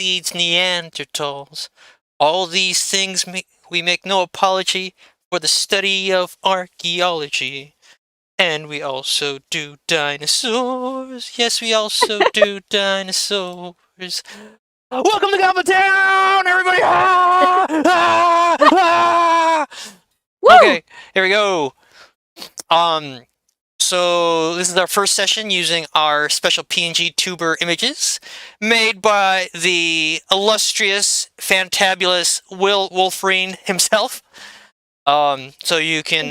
precedes Neanderthals. All these things we make no apology for the study of archaeology. And we also do dinosaurs. Yes, we also do dinosaurs. Welcome to Goblin Town, everybody! Ah! Ah! Ah! Okay, here we go. So this is our first session using our special PNG tuber images made by the illustrious, fantabulous Will Wolferine himself. So you can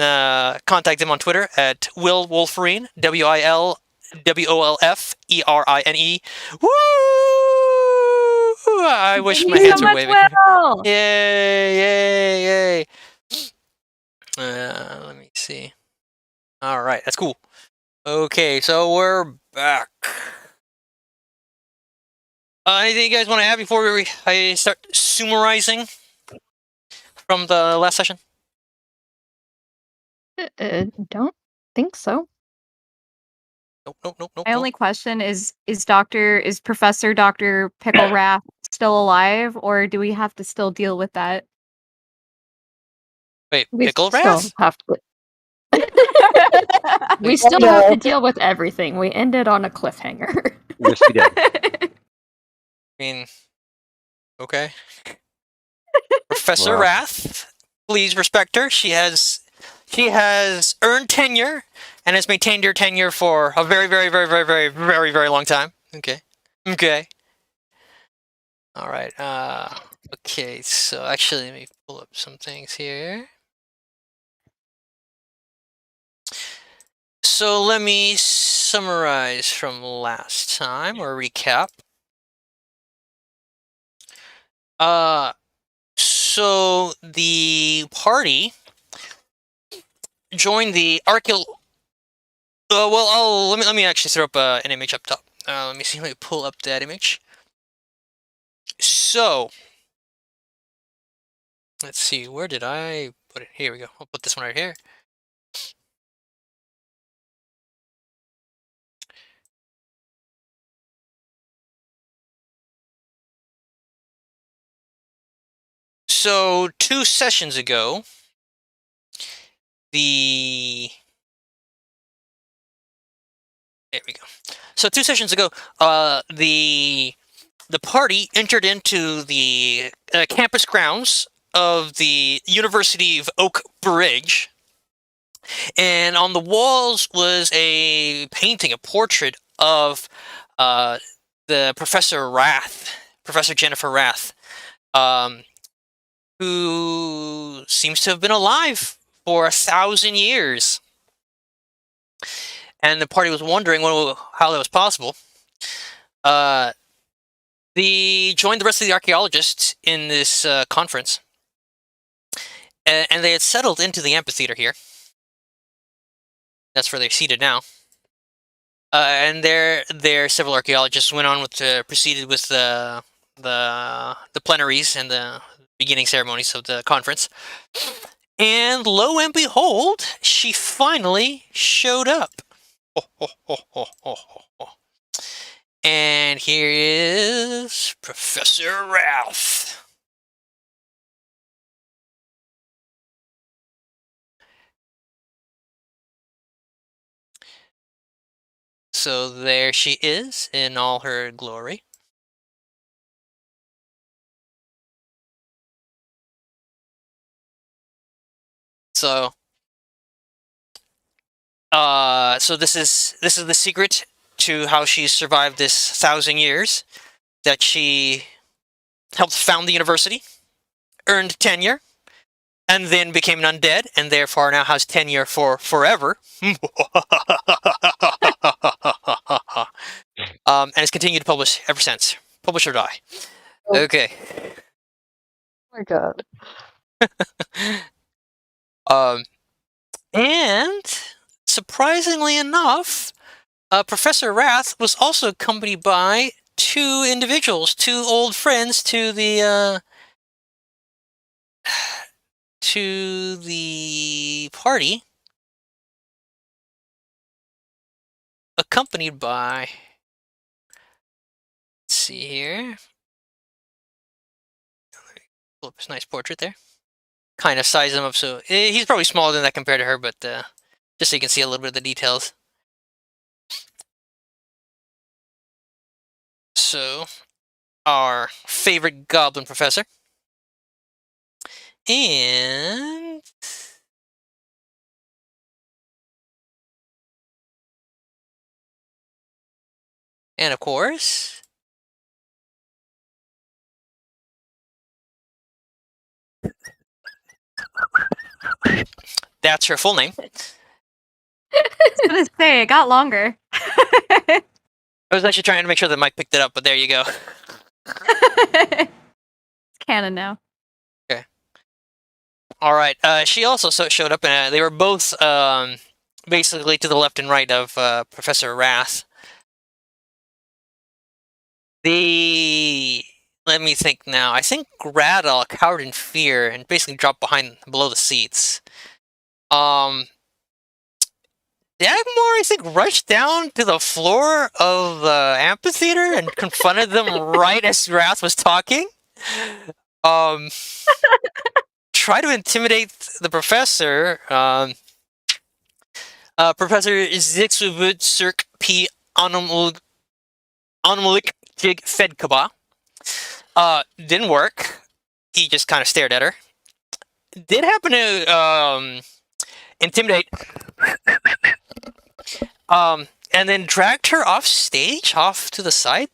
contact him on Twitter at Will Wolferine, WILWOLFERINE. Woo! I wish my hands were waving. Will! Yay! Yay! Yay! Let me see. All right, that's cool. Okay, so we're back. Anything you guys want to add before I start summarizing from the last session? Don't think so. Nope. My only question is Professor Dr. Pickle Wrath still alive, or do we have to still deal with that? Wait, We Pickle still Wrath? have to. We still have to deal with everything. We ended on a cliffhanger. Yes, we did. I mean, okay. Professor Wow. Wrath, please respect her. She has earned tenure and has maintained her tenure for a very, very, very, very, very, very, very long time. Okay. All right. Okay. So actually, let me pull up some things here. So let me summarize from last time or recap. So the party joined the let me actually throw up an image up top. Let me see. Let me pull up that image. So let's see. Where did I put it? Here we go. I'll put this one right here. So 2 sessions ago, there we go. So 2 sessions ago, the party entered into the campus grounds of the University of Oak Bridge, and on the walls was a painting, a portrait of the Professor Jennifer Wrath, who seems to have been alive for 1,000 years. And the party was wondering how that was possible. They joined the rest of the archaeologists in this conference, and they had settled into the amphitheater here. That's where they're seated now. And there several archaeologists went on proceeded with the plenaries and the beginning ceremonies of the conference. And lo and behold, she finally showed up. And here is Professor Wrath. So there she is in all her glory. So this is the secret to how she survived this 1,000 years, that she helped found the university, earned tenure, and then became an undead, and therefore now has tenure for forever. And has continued to publish ever since. Publish or die. Okay. Oh my god. And surprisingly enough, Professor Wrath was also accompanied by 2 individuals, 2 old friends to the party, accompanied by, let's see here, Pull up his nice portrait there. Kind of size him up so he's probably smaller than that compared to her, but just so you can see a little bit of the details. So, our favorite goblin professor. And of course, that's her full name. I was gonna say it got longer. I was actually trying to make sure that Mike picked it up, but there you go. It's canon now. Okay. All right. She also showed up, and they were both basically to the left and right of Professor Wrath. Let me think now. I think Gradle cowered in fear and basically dropped below the seats. Dagmar, I think, rushed down to the floor of the amphitheater and confronted them right as Wrath was talking. Try to intimidate the professor. Professor Zixubut Cirque P. Anomulik Jig Fedkaba. Didn't work. He just kind of stared at her. Did happen to intimidate. And then dragged her off stage, off to the side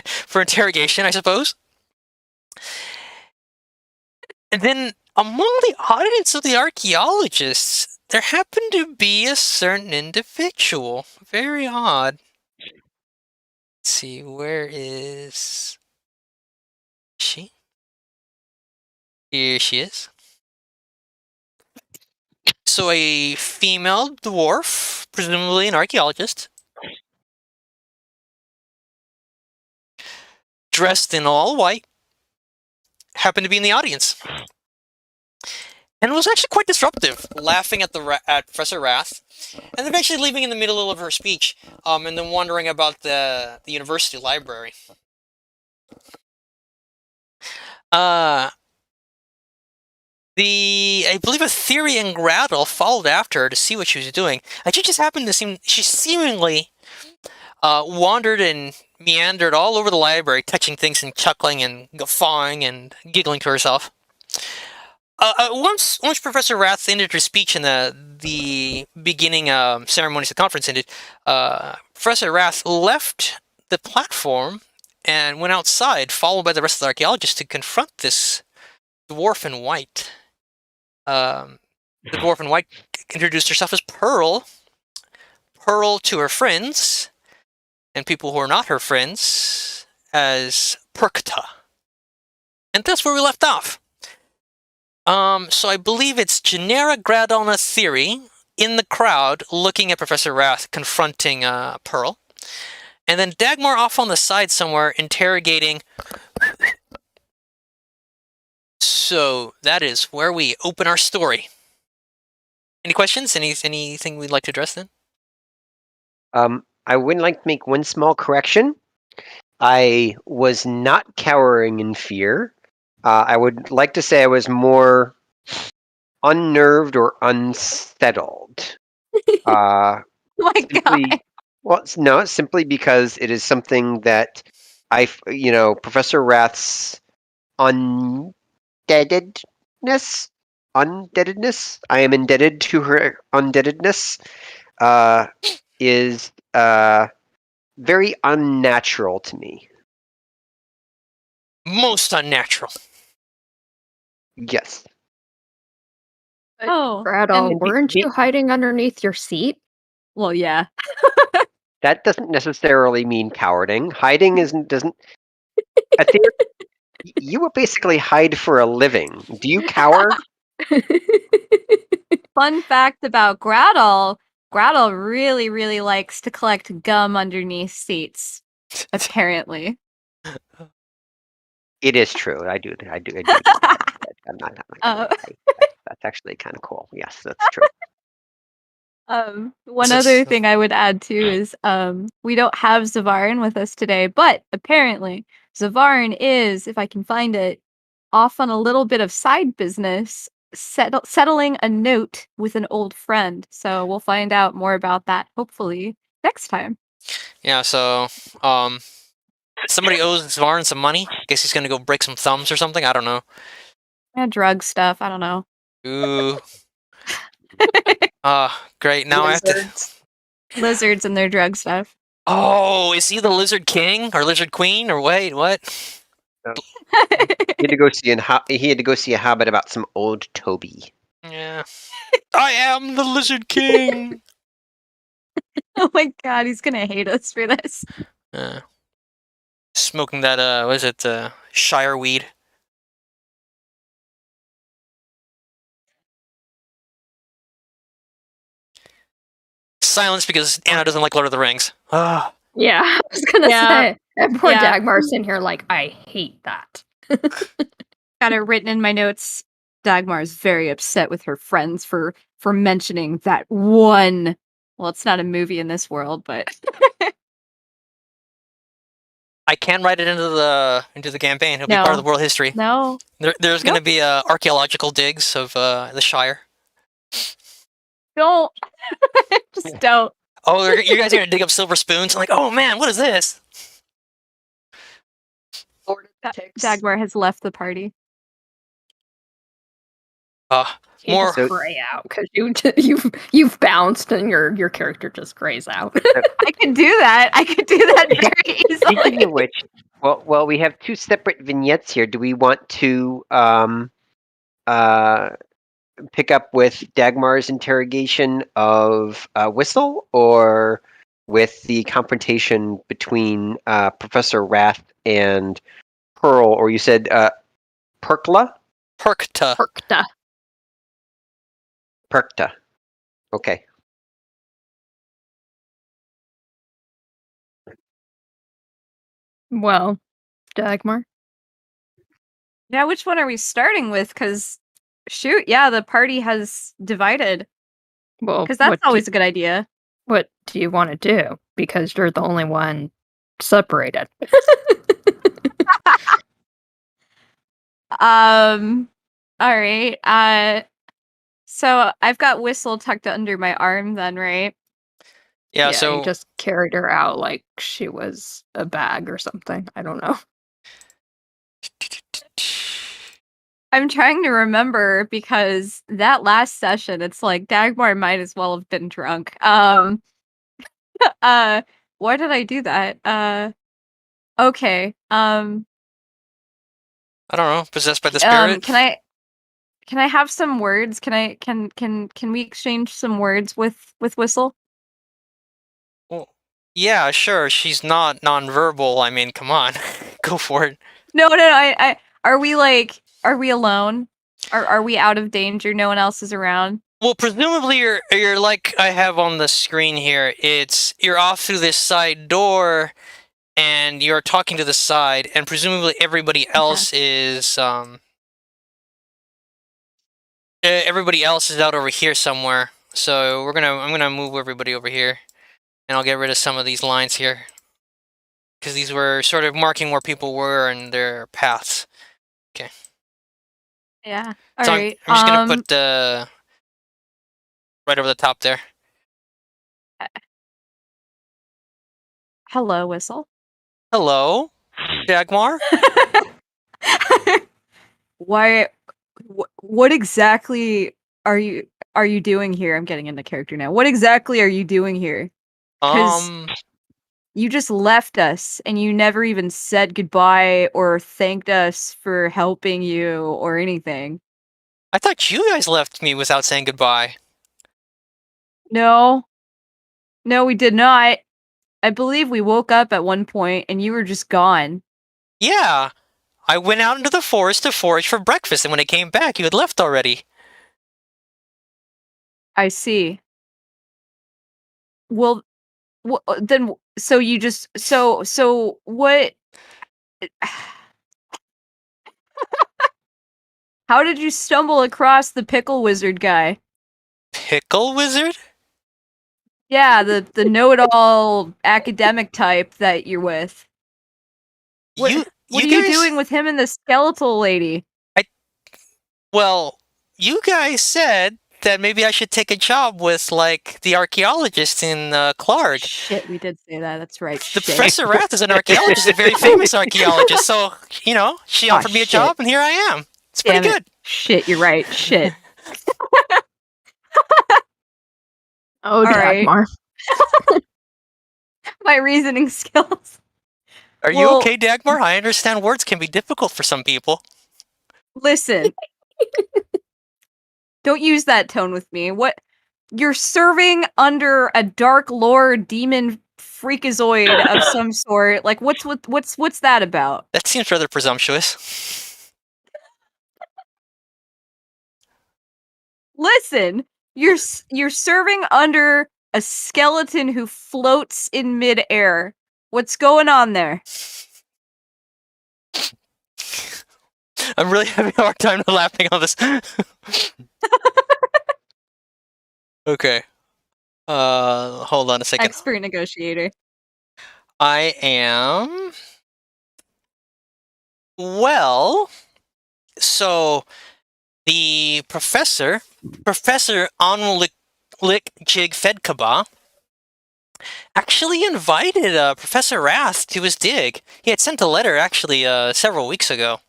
for interrogation, I suppose. And then among the audience of the archaeologists, there happened to be a certain individual. Very odd. Let's see, where is she? Here she is. So a female dwarf, presumably an archaeologist, dressed in all white, happened to be in the audience. And was actually quite disruptive, laughing at Professor Wrath, and eventually leaving in the middle of her speech, and then wondering about the university library. I believe Etheria and Gradle followed after her to see what she was doing, and she just happened to she seemingly wandered and meandered all over the library, touching things and chuckling and guffawing and giggling to herself. Once Professor Wrath ended her speech and the beginning ceremonies of the conference ended, Professor Wrath left the platform and went outside, followed by the rest of the archaeologists, to confront this dwarf in white. The dwarf in white introduced herself as Pearl. Pearl to her friends, and people who are not her friends, as Perkta. And that's where we left off. So I believe it's Genera Gradona Theory in the crowd looking at Professor Wrath confronting Pearl. And then Dagmar off on the side somewhere interrogating. So that is where we open our story. Any questions? Anything we'd like to address then? I would like to make one small correction. I was not cowering in fear. I would like to say I was more unnerved or unsettled. Oh my god. Well, no, simply because it is something that Professor Wrath's undeadedness, I am indebted to her undeadedness, is very unnatural to me. Most unnatural. Yes. Oh, Gradle, and weren't you hiding underneath your seat? well, yeah. That doesn't necessarily mean cowarding. Hiding doesn't. You would basically hide for a living. Do you cower? Fun fact about Gradle. Gradle really, really likes to collect gum underneath seats. Apparently. It is true. I do. I'm not gonna lie. That's actually kind of cool. Yes, that's true. One other thing I would add too is we don't have Zavarin with us today, but apparently Zavarin is, if I can find it, off on a little bit of side business, settling a note with an old friend. So we'll find out more about that hopefully next time. Yeah, so somebody owes Svarn some money. Guess he's gonna go break some thumbs or something. I don't know. Drug stuff. I don't know. Ooh. Great. Now I have to. Lizards and their drug stuff. Oh, is he the Lizard King or Lizard Queen or wait, what? He had to go see he had to go see a hobbit about some old Toby. Yeah. I am the Lizard King. Oh my god, he's gonna hate us for this. Smoking that what is it, Shire weed. Silence because Anna doesn't like Lord of the Rings. Ah. Yeah, I was gonna Yeah. say. And poor Yeah. Dagmar's in here like, I hate that. Got it written in my notes. Dagmar is very upset with her friends for mentioning that one. Well, it's not a movie in this world, but I can write it into the campaign. It'll be part of the world history. no. There's going to be archaeological digs of the Shire. Don't. Just don't. Oh, you guys are going to dig up silver spoons? I'm like, oh man, what is this? Dagmar has left the party. You More. just gray out because you've bounced and your character just grays out. I could do that. I could do that very Speaking easily. of which, well, we have two separate vignettes here. Do we want to pick up with Dagmar's interrogation of Whistle, or with the confrontation between Professor Wrath and Pearl, or you said Perkla? Perkta. Perkta. Perkta. Okay. Well, Dagmar. Yeah, which one are we starting with? Because, shoot, yeah, the party has divided. Well, Because that's always a good idea. what do you want to do? Because you're the only one separated. All right. So I've got Whistle tucked under my arm then, right? Yeah, You so just carried her out like she was a bag or something. I don't know. I'm trying to remember because that last session, it's like Dagmar might as well have been drunk. Why did I do that? Okay. I don't know, possessed by the spirit. Can I have some words? Can we exchange some words with Whistle? Well, yeah, sure. She's not nonverbal. I mean, come on, go for it. No. Are we alone? Are we out of danger? No one else is around. Well, presumably you're like I have on the screen here. You're off through this side door, and you're talking to the side, and presumably everybody else is everybody else is out over here somewhere. So I'm gonna move everybody over here, and I'll get rid of some of these lines here, because these were sort of marking where people were and their paths. Yeah. So All right. I'm just gonna put right over the top there. Hello, Whistle. Hello, Dagmar. Why? What exactly are you doing here? I'm getting into character now. What exactly are you doing here? 'Cause you just left us and you never even said goodbye or thanked us for helping you or anything. I thought you guys left me without saying goodbye. No. No, we did not. I believe we woke up at one point and you were just gone. Yeah, I went out into the forest to forage for breakfast, and when I came back, you had left already. I see. Well, then so you just so what How did you stumble across the pickle wizard guy? Pickle wizard? Yeah, the know-it-all academic type that you're with. What You are guys, you doing with him and the skeletal lady? Well, you guys said that maybe I should take a job with, like, the archaeologist in Clark. Shit, we did say that. That's right. The Shit. Professor Rath is an archaeologist, a very famous archaeologist. So, she Aw, offered me a shit. job, and here I am. It's Damn pretty it. good. Shit, you're right. Shit. Oh, right. Dagmar. My reasoning skills. Are you Well- okay, Dagmar? I understand words can be difficult for some people. Listen. Don't use that tone with me. What? You're serving under a dark lord demon freakazoid of some sort. Like, what's that about? That seems rather presumptuous. Listen, you're serving under a skeleton who floats in midair. What's going on there? I'm really having a hard time laughing on this. Okay. Hold on a second. Expert negotiator. I am. Well, so the Professor Onlik Jig Fedkaba, actually invited Professor Rath to his dig. He had sent a letter actually several weeks ago.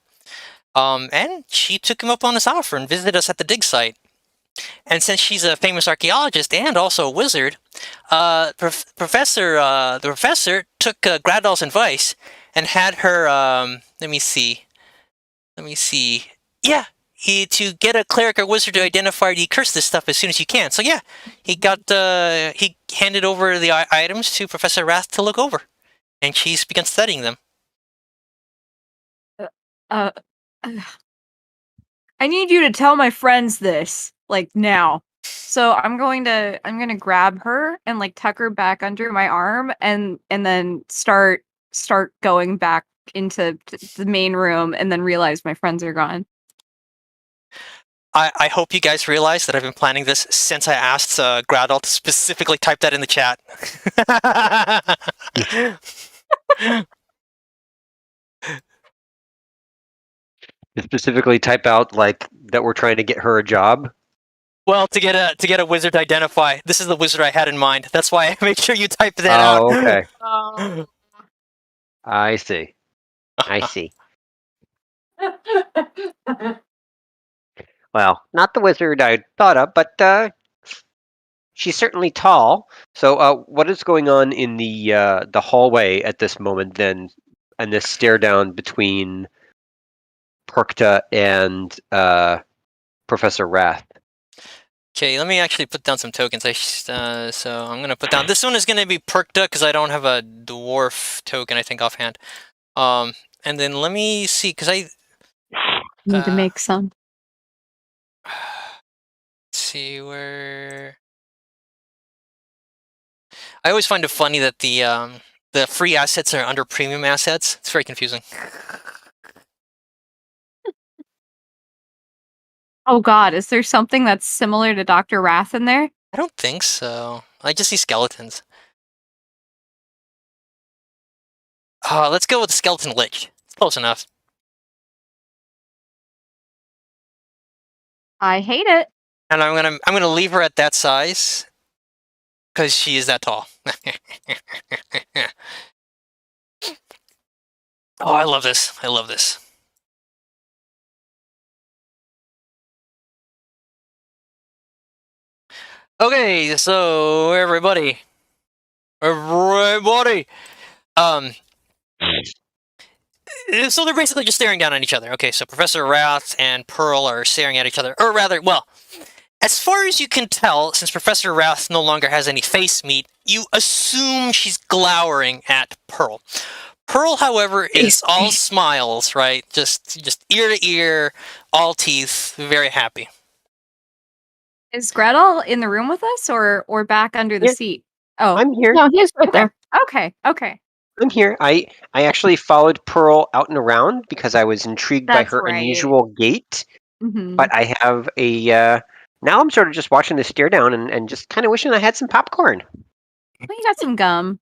And she took him up on his offer and visited us at the dig site. And since she's a famous archaeologist and also a wizard, the professor took Gradal's advice and had her, let me see. Yeah, to get a cleric or wizard to identify or curse this stuff as soon as you can. So yeah, he handed over the items to Professor Rath to look over, and she's begun studying them. I need you to tell my friends this, like, now. So I'm gonna grab her and like tuck her back under my arm and then start going back into the main room and then realize my friends are gone. I hope you guys realize that I've been planning this since I asked Gradal to specifically type that in the chat. Specifically type out like that we're trying to get her a job. Well, to get a wizard to identify, this is the wizard I had in mind. That's why I make sure you type that out. Oh, okay. Oh. I see. I see. Well, not the wizard I thought of, but she's certainly tall. So, what is going on in the hallway at this moment? Then, and this stare down between Perkta and Professor Rath. Okay, let me actually put down some tokens. So I'm gonna put down. This one is gonna be Perkta because I don't have a dwarf token. I think offhand. And then let me see because I Need to make some. let's see where. I always find it funny that the free assets are under premium assets. It's very confusing. Oh God, is there something that's similar to Dr. Wrath in there? I don't think so. I just see skeletons. Let's go with the skeleton lich. It's close enough. I hate it. And I'm gonna leave her at that size because she is that tall. Oh, I love this. I love this. Okay, so everybody, so they're basically just staring down at each other. Okay, so Professor Rath and Pearl are staring at each other, or rather, well, as far as you can tell, since Professor Rath no longer has any face meat, you assume she's glowering at Pearl. Pearl, however, is all smiles, right? Just ear to ear, all teeth, very happy. Is Gretel in the room with us or back under the seat? Oh, I'm here. No, he's right there. okay. I'm here. I actually followed Pearl out and around because I was intrigued by That's her right. unusual gait. Mm-hmm. But I have a. Now I'm sort of just watching this stare down and just kind of wishing I had some popcorn. We got some gum.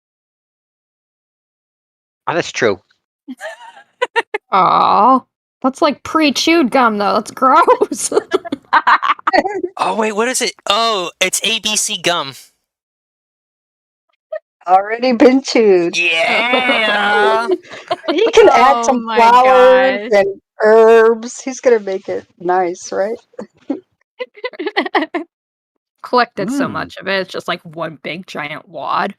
Oh, that's true. Oh, That's like pre-chewed gum, though. That's gross. Oh wait, what is it? Oh, it's ABC gum. Already been chewed. Yeah. He can add Oh some my flowers gosh. and herbs. He's gonna make it nice, right? Collected so Mm. much of it. It's just like one big giant wad.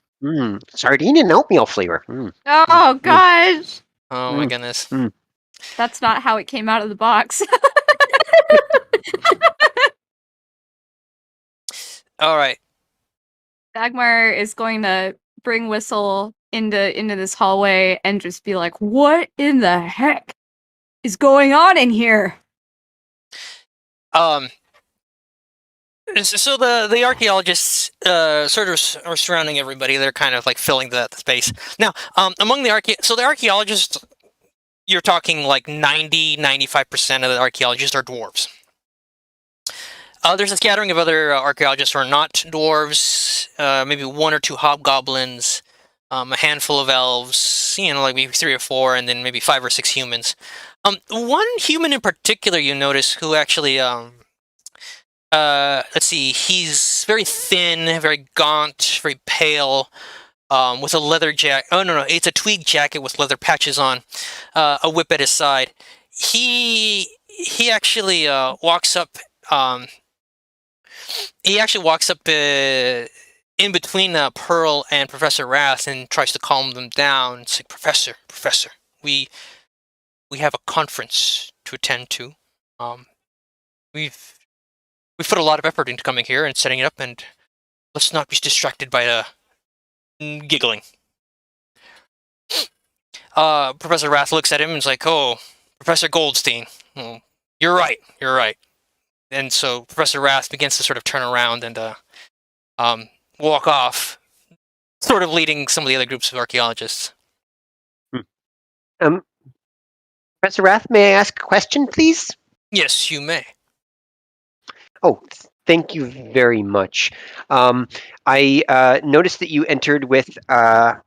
Sardine and oatmeal flavor. Oh gosh. Oh my Mm. goodness. That's not how it came out of the box. All right. Dagmar is going to bring Whistle into this hallway and just be like, "What in the heck is going on in here?" So the archaeologists sort of are surrounding everybody. They're kind of like filling the space. Now, among the archaeologists, you're talking like 95% of the archaeologists are dwarves. There's a scattering of other archaeologists who are not dwarves, maybe one or two hobgoblins, a handful of elves, like maybe 3 or 4, and then maybe 5 or 6 humans. One human in particular you notice who actually, let's see, he's very thin, very gaunt, very pale, with a leather jacket. Oh, no, it's a tweed jacket with leather patches on, a whip at his side. He actually walks up. He actually walks up in between Pearl and Professor Wrath and tries to calm them down. It's like, Professor, we have a conference to attend to. We've put a lot of effort into coming here and setting it up, and let's not be distracted by giggling. Professor Wrath looks at him and is like, "Oh, Professor Goldstein, you're right. And so Professor Wrath begins to sort of turn around and walk off, sort of leading some of the other groups of archaeologists. Professor Wrath, may I ask a question, please? Yes, you may. Oh, thank you very much. I noticed that you entered with our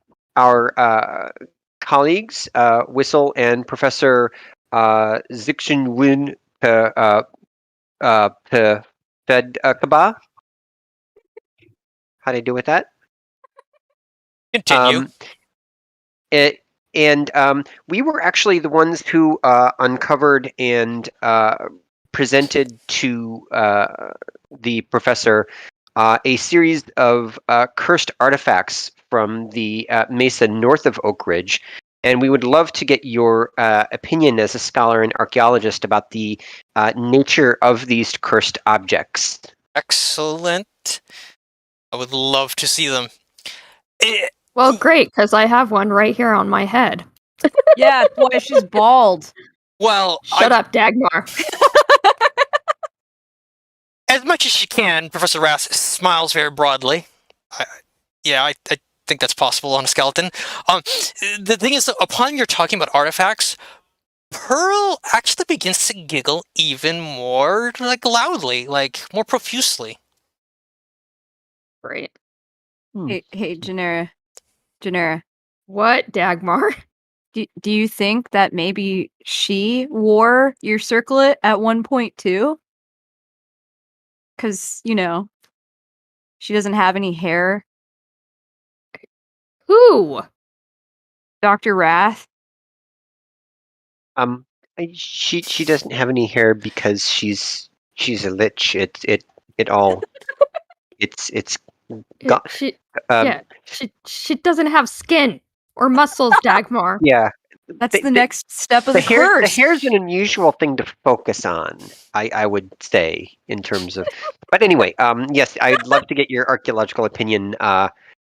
colleagues, Whistle and Professor Zixin Fed How'd I do with that? Continue. We were actually the ones who uncovered and presented to the professor a series of cursed artifacts from the mesa north of Oak Ridge. And we would love to get your opinion as a scholar and archaeologist about the nature of these cursed objects. Excellent. I would love to see them. Well, great, because I have one right here on my head. Yeah, boy, she's bald. Well, Shut up, Dagmar. As much as she can, Professor Wrath smiles very broadly. I think that's possible on a skeleton. The thing is, upon you're talking about artifacts, Pearl actually begins to giggle even more, like loudly, like more profusely. Great. Hey, Janera. What, Dagmar? Do you think that maybe she wore your circlet at one point too? Because, she doesn't have any hair. Who? Dr. Wrath? She doesn't have any hair because she's a lich. It's got She doesn't have skin or muscles, Dagmar. yeah. That's the next step of the hair. curse. The hair's an unusual thing to focus on. I would say in terms of, but anyway, yes, I'd love to get your archaeological opinion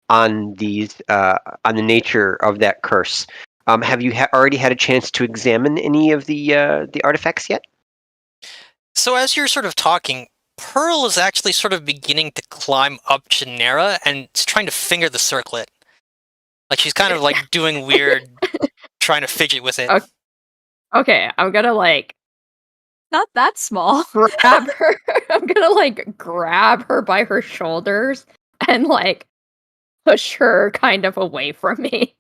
on these on the nature of that curse. Have you already had a chance to examine any of the artifacts yet? So as you're sort of talking, Pearl is actually sort of beginning to climb up Genera and trying to finger the circlet. Like she's kind of like doing weird, trying to fidget with it. Okay, I'm gonna Not that small. grab her. I'm gonna grab her by her shoulders and push her kind of away from me.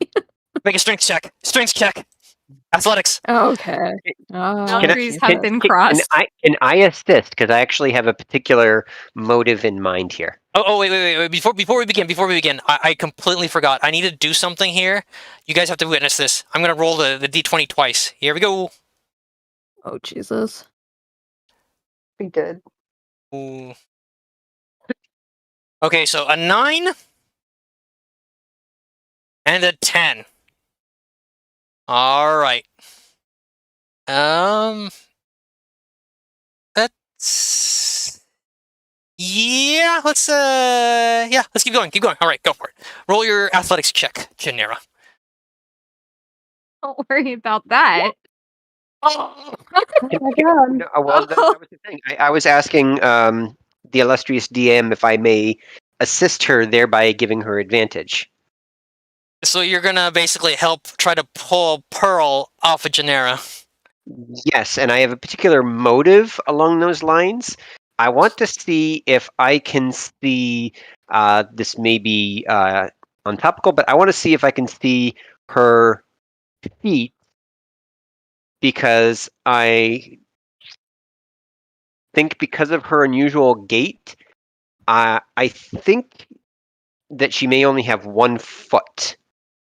Make a strength check. Strength check. Athletics. Okay. Boundaries Jesus. have been crossed. Can I assist? Because I actually have a particular motive in mind here. Oh, wait. Before we begin, I completely forgot. I need to do something here. You guys have to witness this. I'm gonna roll the d20 twice. Here we go. Oh Jesus. Be good. Ooh. Okay, so a 9 and a 10. All right. That's let's keep going. All right, go for it. Roll your athletics check, Genera. Don't worry about that. Oh. my god. No, well, that was the thing. I was asking the illustrious DM if I may assist her, thereby giving her advantage. So you're gonna basically help try to pull Pearl off of Genera. Yes, and I have a particular motive along those lines. I want to see if I can see, this may be untopical, but I want to see if I can see her feet, because I think because of her unusual gait, I think that she may only have 1 foot.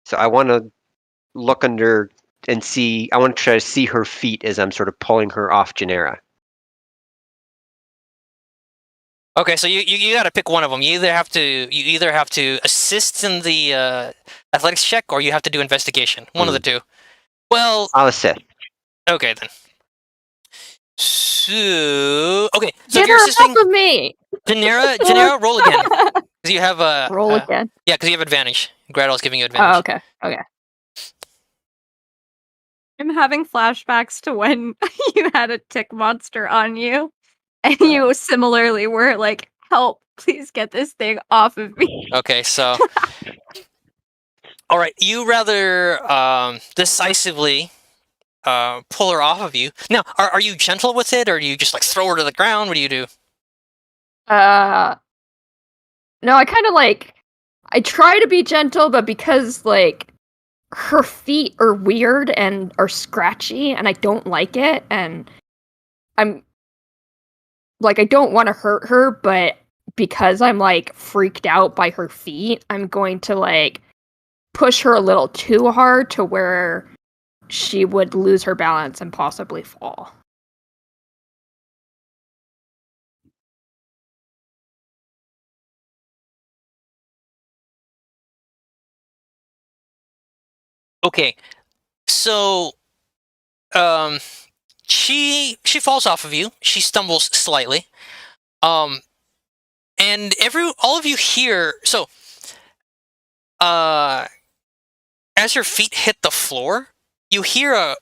So I want to look under and see. I want to try to see her feet as I'm sort of pulling her off Genera. Okay, so you got to pick one of them. You either have to assist in the athletics check, or you have to do investigation. One of the two. Well, I'll assist. okay then. So okay, so Get if you're her assisting off of me. Genera, roll again because you have Roll again. yeah, because you have advantage. Gradle's giving you Oh, advantage. okay. Okay. I'm having flashbacks to when you had a tick monster on you, and you similarly were like, "Help! Please get this thing off of me." Okay, so all right, you rather decisively pull her off of you. Now, are you gentle with it, or do you just like throw her to the ground? What do you do? No, I kind of I try to be gentle, but because her feet are weird and are scratchy, and I don't like it, and I'm I don't want to hurt her, but because I'm freaked out by her feet, I'm going to push her a little too hard to where she would lose her balance and possibly fall. Okay, so she falls off of you. She stumbles slightly. And all of you hear, so as your feet hit the floor, you hear a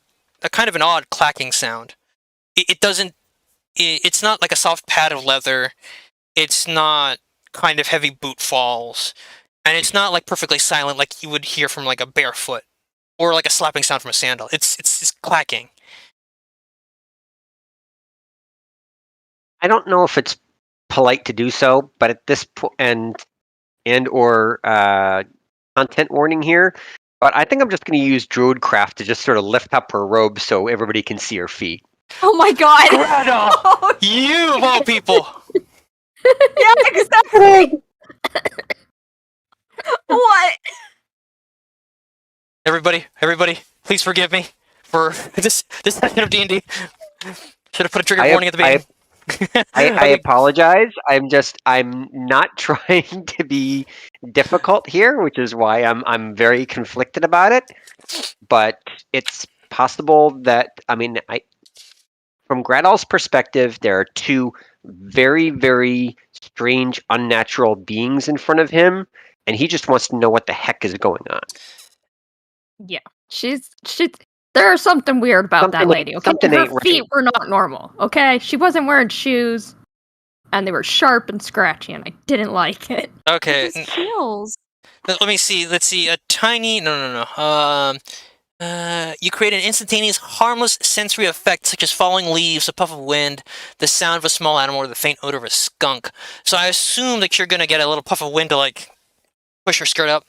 kind of an odd clacking sound. It's not like a soft pad of leather. It's not kind of heavy boot falls. And it's not like perfectly silent like you would hear from like a barefoot or like a slapping sound from a sandal. It's clacking. I don't know if it's polite to do so, but at this point, or content warning here, but I think I'm just going to use Druidcraft to just sort of lift up her robe so everybody can see her feet. Oh my god! Gretel! Oh, You of all people! yeah, exactly. What? Everybody, please forgive me for this session of D&D. Should have put a trigger warning at the beginning. I apologize. I'm not trying to be difficult here, which is why I'm very conflicted about it. But it's possible that, from Gradal's perspective, there are 2 very, very strange, unnatural beings in front of him, and he just wants to know what the heck is going on. Yeah, she's there's something weird about that lady. Okay, her feet were not normal. Okay, she wasn't wearing shoes, and they were sharp and scratchy, and I didn't like it. Okay. His heels. Let me see. Let's see. A tiny. No. You create an instantaneous, harmless sensory effect such as falling leaves, a puff of wind, the sound of a small animal, or the faint odor of a skunk. So I assume that you're gonna get a little puff of wind to like push her skirt up,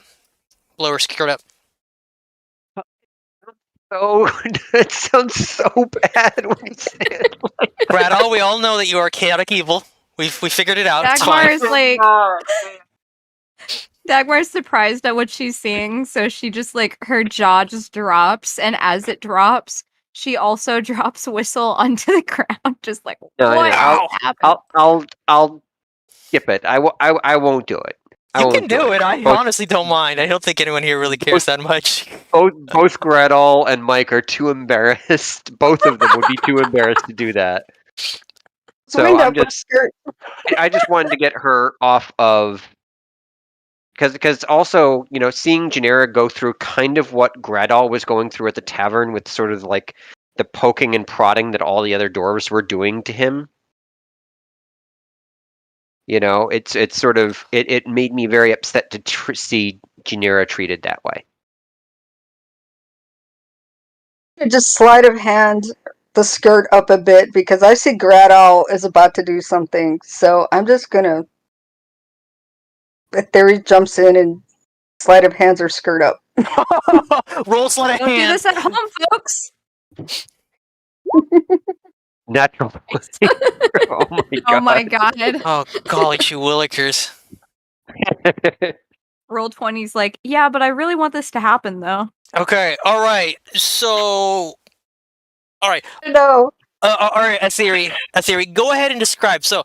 blow her skirt up. Oh, that sounds so bad when you say it. Gradal, we all know that you are chaotic evil. We figured it out. It's Dagmar fine. is like Dagmar's surprised at what she's seeing, so she just like her jaw just drops, and as it drops, she also drops Whistle onto the ground, just like No, what Wow. happened? I'll skip it. I won't do it. I You won't can do it. I Both- honestly don't mind. I don't think anyone here really cares that much. Both Gretel and Mike are too embarrassed. Both of them would be too embarrassed to do that. So Wind I'm up her just skirt. I just wanted to get her off of because also seeing Genera go through kind of what Gradal was going through at the tavern with sort of like the poking and prodding that all the other dwarves were doing to him. It's sort of it made me very upset to see Genera treated that way. Just sleight of hand the skirt up a bit because I see Gradal is about to do something. So I'm just gonna. Theory jumps in and sleight of hands her skirt up. Roll sleight of Don't do hand. this at home, folks. Natural. Oh my god. Oh my god. Oh, golly, you willikers. Roll 20's like, yeah, but I really want this to happen though. Okay, alright. So. Alright. No. Alright, a theory. Go ahead and describe. So,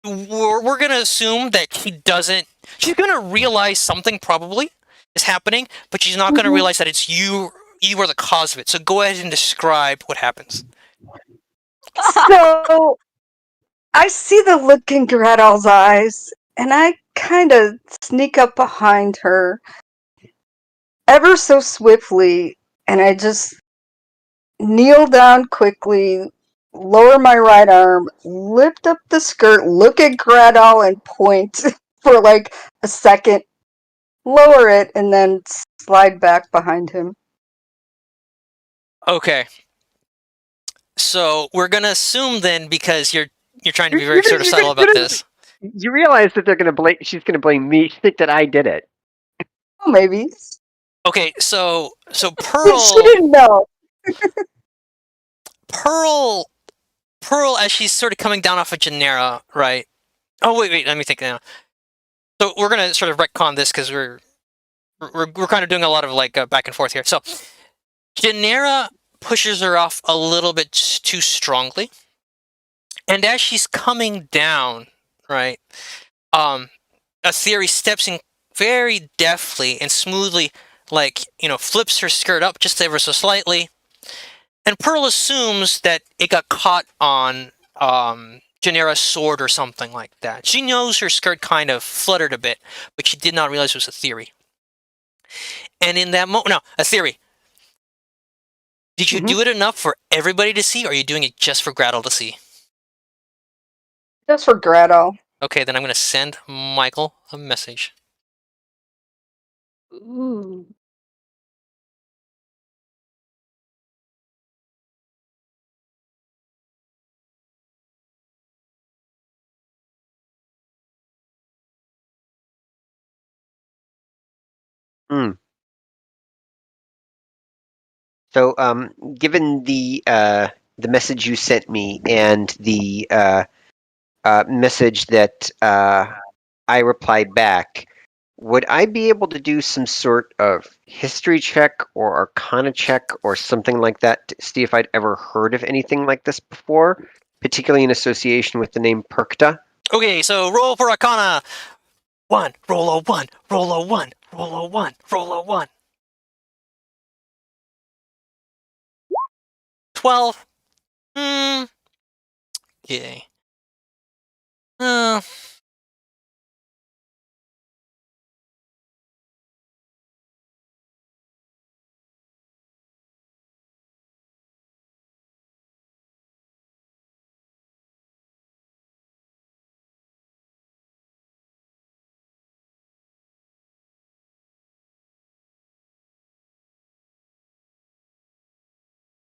we're gonna assume that she doesn't. She's gonna realize something probably is happening, but she's not gonna Mhm. realize that it's you. You are the cause of it. So go ahead and describe what happens. So I see the look in Gradal's eyes, and I kind of sneak up behind her ever so swiftly, and I just kneel down quickly, lower my right arm, lift up the skirt, look at Gradal, and point for like a second, lower it, and then slide back behind him. Okay. So we're gonna assume then, because you're trying to be very sort of subtle about this. You realize that they're gonna blame. She's gonna blame me. Think that I did it. Oh, maybe. Okay, so She Pearl, didn't know. Pearl, as she's sort of coming down off of Genera, right? Oh wait, let me think now. So we're gonna sort of retcon this because we're kind of doing a lot of like back and forth here. So Genera pushes her off a little bit too strongly, and as she's coming down, right? A theory steps in very deftly and smoothly, like flips her skirt up just ever so slightly, and Pearl assumes that it got caught on Genera's sword or something like that. She knows her skirt kind of fluttered a bit, but she did not realize it was a theory. And in that moment, no, a theory. Did you do it enough for everybody to see, or are you doing it just for Gradle to see? Just for Gradal. Okay, then I'm going to send Michael a message. Ooh. So, given the message you sent me and the message that I replied back, would I be able to do some sort of history check or arcana check or something like that to see if I'd ever heard of anything like this before, particularly in association with the name Perkta? Okay, so roll for Arcana. 1, roll a 1, roll a 1, roll a 1, roll a 1. 12. Okay.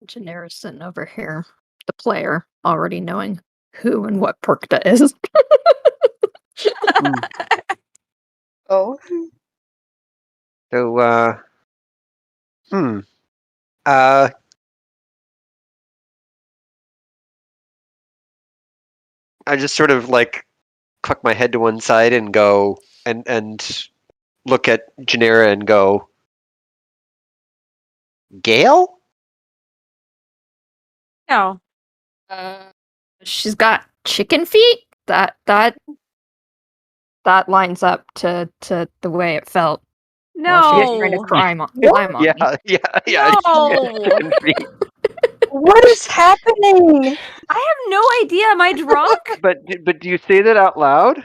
Genera's sitting over here, the player already knowing who and what Perkta is. Oh. So, I just sort of like cluck my head to one side and go and look at Janera and go, Gale? No. She's got chicken feet. That lines up to the way it felt. While she was trying to No. climb on me. Yeah. No. What is happening? I have no idea. Am I drunk? But do you say that out loud?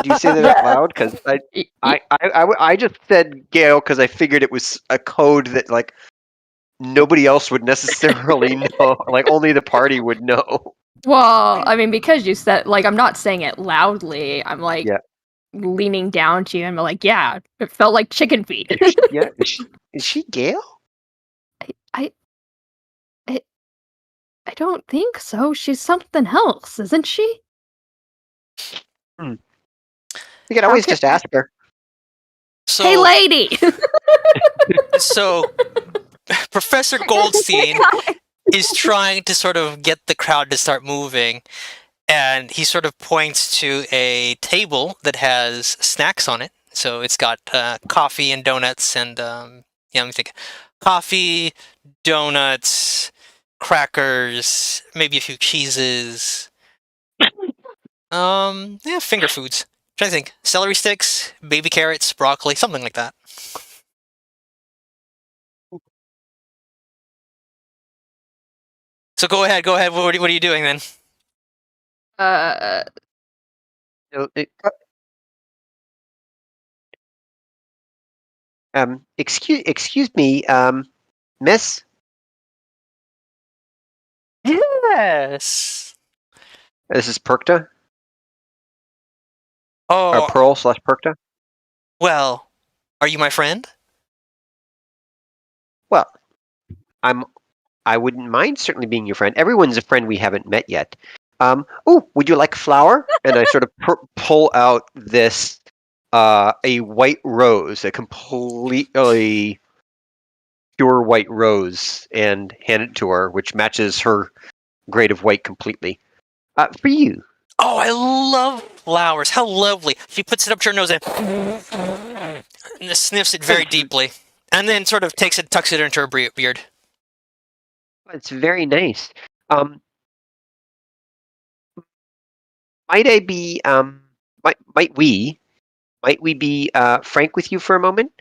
Do you say that out loud? Because I just said Gale because I figured it was a code that like nobody else would necessarily know. Like only the party would know. Well, I mean, because you said, like, I'm not saying it loudly. I'm like Yeah. leaning down to you and I'm like, yeah, it felt like chicken feet. Yeah. Is she Gale? I don't think so. She's something else, isn't she? You can always just ask her. So, Hey, lady! so Professor Goldstein is trying to sort of get the crowd to start moving, and he sort of points to a table that has snacks on it. So it's got coffee and donuts and let me think. Coffee, donuts, crackers, maybe a few cheeses. Finger foods. Trying to think. Celery sticks, baby carrots, broccoli, something like that. So go ahead. What are you doing then? Excuse me, miss? Yes. This is Perkta? Oh, Or Pearl/Perkta? well, are you my friend? Well, I wouldn't mind certainly being your friend. Everyone's a friend we haven't met yet. Would you like flour? And I sort of pull out this a white rose, a completely pure white rose, and hand it to her, which matches her grade of white completely. For you. Oh, I love flowers. How lovely. She puts it up to her nose and sniffs it very deeply. And then sort of takes it, tucks it into her beard. It's very nice. Might I be might we be frank with you for a moment?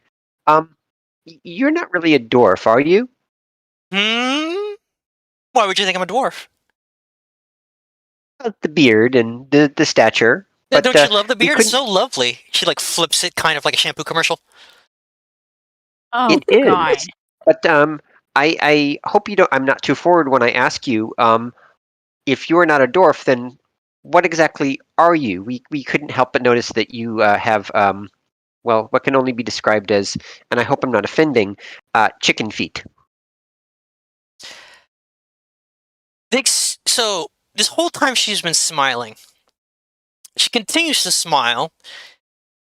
You're not really a dwarf, are you? Why would you think I'm a dwarf? The beard and the stature. Then But don't you love the we beard? It's couldn't. so lovely. She like flips it kind of like a shampoo commercial. Oh, It is. God. But I hope you don't. I'm not too forward when I ask you. If you are not a dwarf, then what exactly are you? We couldn't help but notice that you have well, what can only be described as, and I hope I'm not offending, chicken feet. So this whole time she's been smiling. She continues to smile.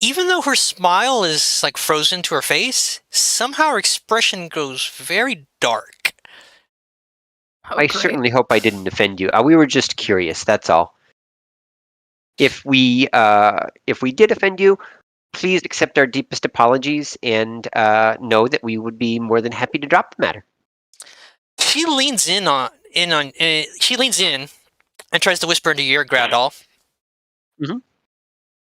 Even though her smile is like frozen to her face, somehow her expression goes very dark. Oh, I great. certainly hope I didn't offend you. We were just curious. That's all. If we did offend you, please accept our deepest apologies and know that we would be more than happy to drop the matter. She leans she leans in and tries to whisper into your ear, Grandal. Mm-hmm.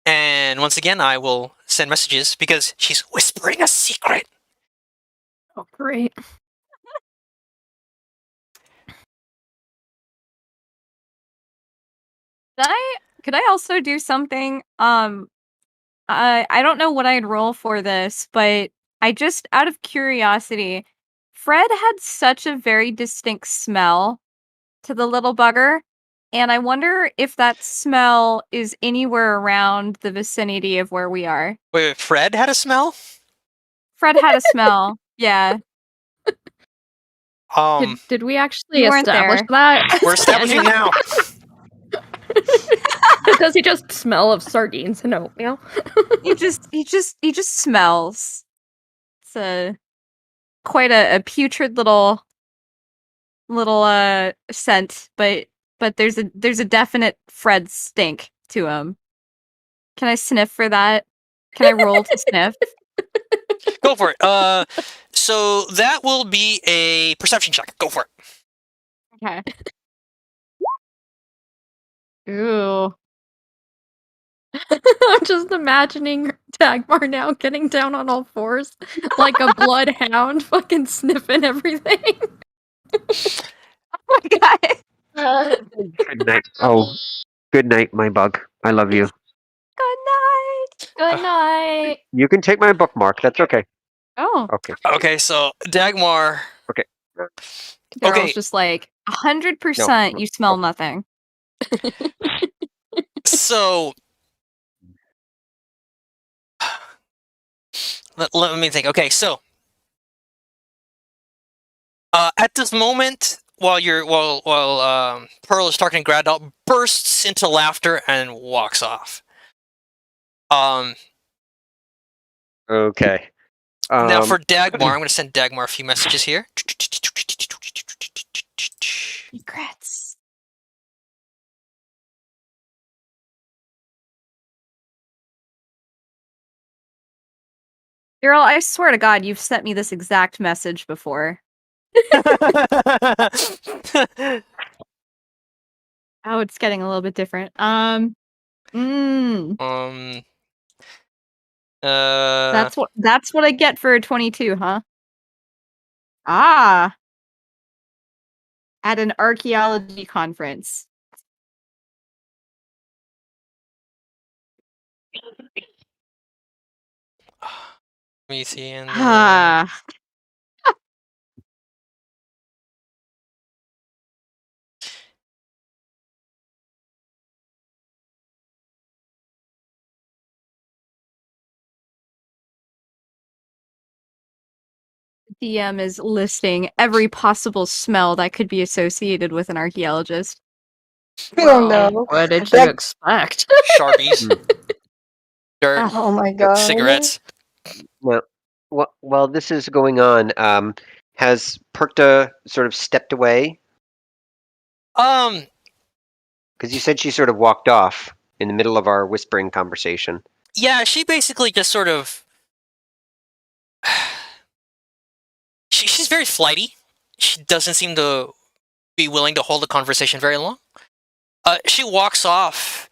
And once again, I will send messages because she's whispering a secret. Oh, great. Could I also do something? I don't know what I'd roll for this, but I just out of curiosity, Fred had such a very distinct smell to the little bugger, and I wonder if that smell is anywhere around the vicinity of where we are. Wait, Fred had a smell? Fred had a smell. Yeah. Did we actually You weren't establish there. that? We're establishing now. Does he just smell of sardines and oatmeal? he just smells. It's quite a putrid little scent, but there's a definite Fred stink to him. Can I sniff for that? Can I roll to sniff? Go for it. So that will be a perception check. Go for it. Okay. Ooh. I'm just imagining Dagmar now getting down on all fours like a bloodhound, fucking sniffing everything. Oh my god. Good night. Oh, good night, my bug. I love you. Good night. Good night. You can take my bookmark. That's okay. Oh, Okay. Okay, so Dagmar. Daryl's Okay. just like 100%. No. You smell nothing. So let me think. Okay, so at this moment, while Pearl is talking to Gradal, bursts into laughter and walks off. Okay. Now for Dagmar, I'm going to send Dagmar a few messages here. Secrets. Daryl, I swear to God, you've sent me this exact message before. Oh, it's getting a little bit different. That's what I get for a 22, huh? Ah. At an archaeology conference. Let me see. And Ah. DM is listing every possible smell that could be associated with an archaeologist. Oh no. What did That- you expect? Sharpies, dirt, Oh my god. cigarettes. While this is going on, has Perkta sort of stepped away? Because you said she sort of walked off in the middle of our whispering conversation. Yeah, she basically just sort of. She's very flighty. She doesn't seem to be willing to hold a conversation very long. She walks off.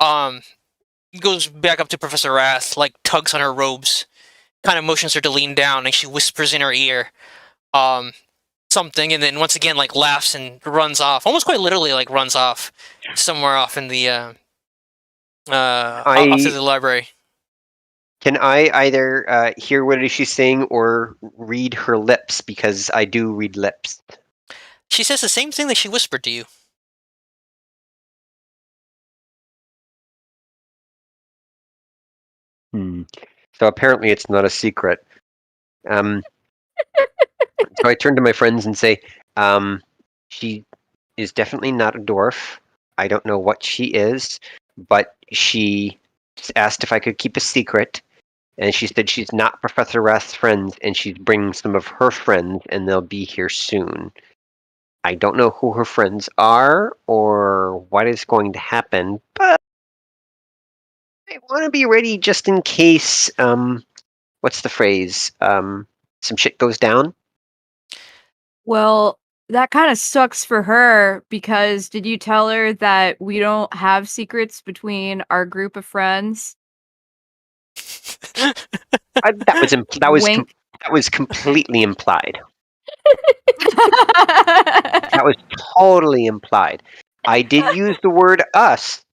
Goes back up to Professor Wrath, like tugs on her robes, kind of motions her to lean down, and she whispers in her ear, something, and then once again, like laughs and runs off, almost quite literally, like runs off somewhere off in the off to the library. Can I either hear what she's saying or read her lips? Because I do read lips. She says the same thing that she whispered to you. So apparently it's not a secret. So I turn to my friends and say, she is definitely not a dwarf. I don't know what she is, but she asked if I could keep a secret. And she said she's not Professor Wrath's friends, and she's bringing some of her friends, and they'll be here soon. I don't know who her friends are or what is going to happen, but I want to be ready just in case, what's the phrase? Some shit goes down? Well, that kind of sucks for her because did you tell her that we don't have secrets between our group of friends? That was completely implied. That was totally implied. I did use the word us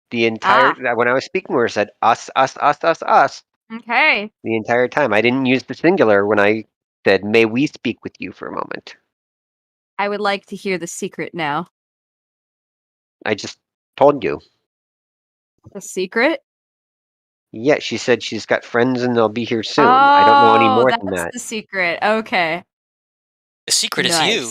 the entire when I was speaking where I said us, us, us, us, us. Okay. The entire time. I didn't use the singular when I said, may we speak with you for a moment. I would like to hear the secret now. I just told you. The secret? Yeah, she said she's got friends and they'll be here soon. I don't know any more than that's that. the secret. Okay. The secret is you.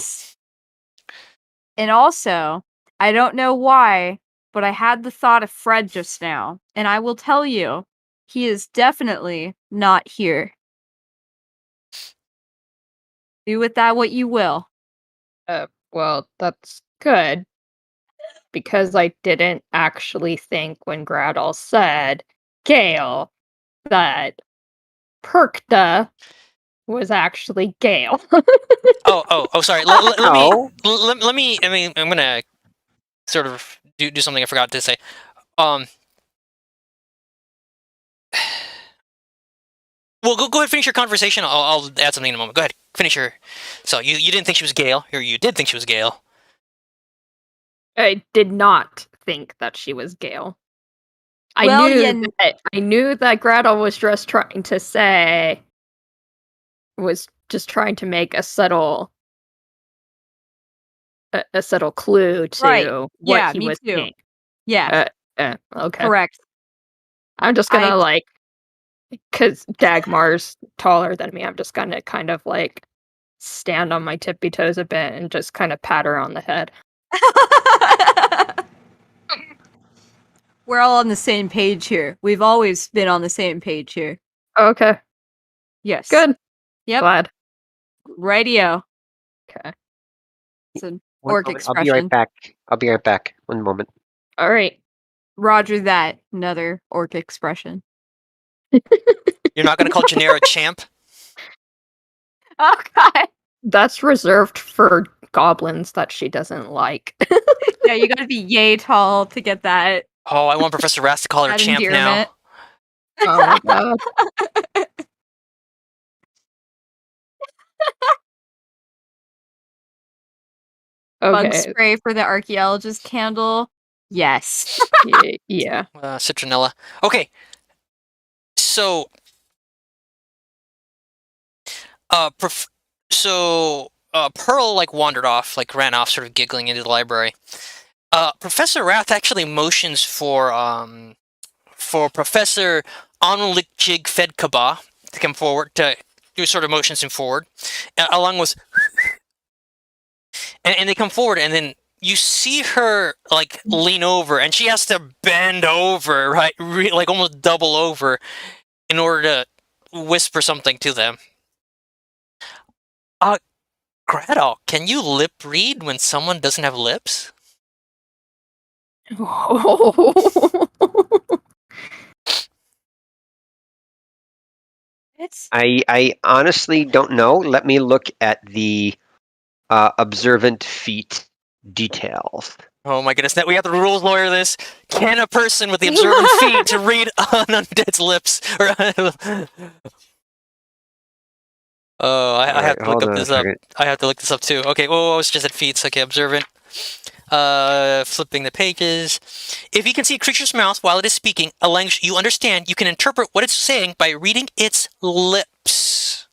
And also, I don't know why, but I had the thought of Fred just now, and I will tell you, he is definitely not here. Do with that what you will. Well, that's good. Because I didn't actually think when Gradle said Gale that Perkta was actually Gale. Sorry. Let me. Oh. Let me. I mean, I'm gonna sort of do something I forgot to say. Well, go ahead, finish your conversation. I'll add something in a moment. Go ahead, finish your. So you didn't think she was Gale, or you did think she was Gale? I did not think that she was Gale. I Well, knew that Gradle was just trying to say was just trying to make a subtle clue to Right. what Yeah, he me was too. saying. Yeah, Okay. correct. I'm just gonna because Dagmar's taller than me, I'm just gonna kind of stand on my tippy toes a bit and just kind of pat her on the head. We're all on the same page here. We've always been on the same page here. Okay, Yes. good. Yep. Glad. Radio. Okay. It's an One orc moment, expression. I'll be right back. One moment. All right. Roger that. Another orc expression. You're not gonna call Gennaro champ? Oh god. That's reserved for goblins that she doesn't like. Yeah, you gotta be yay tall to get that. Oh, I want Professor Rast to call her That champ endearment. now. Oh my god. Bug Okay. spray for the archaeologist candle. Yes. Yeah. Citronella. Okay. So, Pearl wandered off, ran off, sort of giggling into the library. Professor Rath actually motions for Professor Onlikjig Fedkaba to come forward, to do sort of motions him forward, along with, and they come forward, and then you see her lean over, and she has to bend over, right, almost double over, in order to whisper something to them. Gretel, can you lip read when someone doesn't have lips? I honestly don't know. Let me look at the observant feat details. Oh my goodness, we have the rules lawyer this. Can a person with the observant feat to read on undead's lips? I have to look up this up. I have to look this up too. Okay, I was just at feats. Okay, observant. Flipping the pages. If you can see a creature's mouth while it is speaking, a language you understand, you can interpret what it's saying by reading its lips.